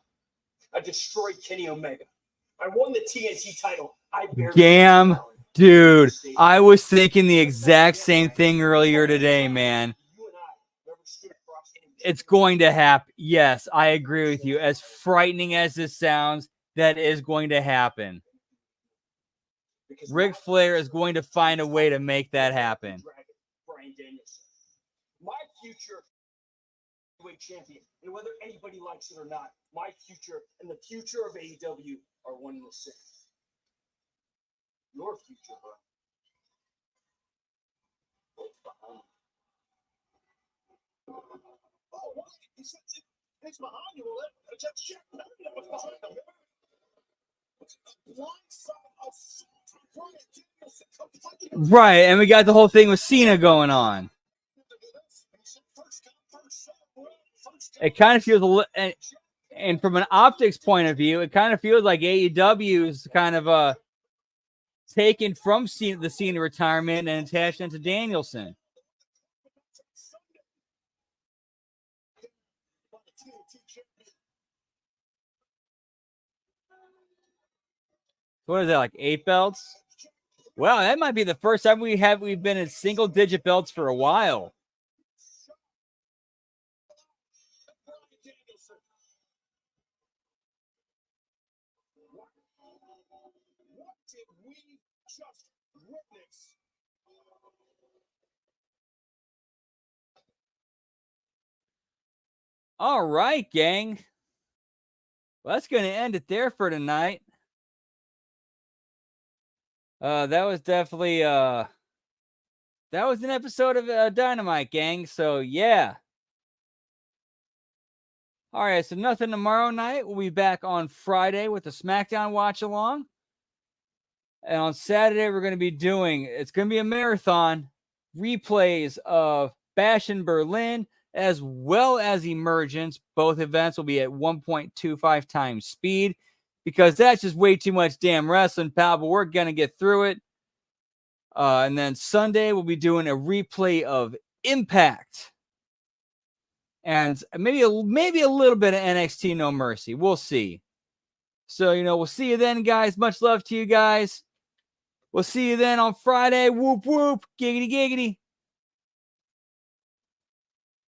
I destroyed Kenny Omega. I won the TNT title. I barely Damn, dude. I was thinking the exact same thing earlier today, man. It's going to happen. Yes, I agree with you. As frightening as this sounds, that is going to happen. Ric Flair is going to find a way to make that happen. Bryan Danielson. My future champion, and whether anybody likes it or not, my future and the future of AEW are one and the same. Your future, bro. Oh, what? It's behind you. Well, just check that was behind him. Right, and we got the whole thing with Cena going on. It kind of feels a little, and from an optics point of view, it kind of feels like AEW is kind of taken from the Cena retirement and attached into Danielson. What is that, like 8 belts? Wow, that might be the first time we've been in single-digit belts for a while. All right, gang. Well, that's going to end it there for tonight. That was definitely that was an episode of Dynamite, gang. So yeah. All right, so nothing tomorrow night. We'll be back on Friday with the SmackDown watch along. And on Saturday, we're going to be it's going to be a marathon replays of Bash in Berlin as well as Emergence. Both events will be at 1.25 times speed because that's just way too much damn wrestling, pal, but we're going to get through it. And then Sunday, we'll be doing a replay of Impact. And maybe a little bit of NXT No Mercy. We'll see. So, we'll see you then, guys. Much love to you guys. We'll see you then on Friday. Whoop, whoop. Giggity, giggity.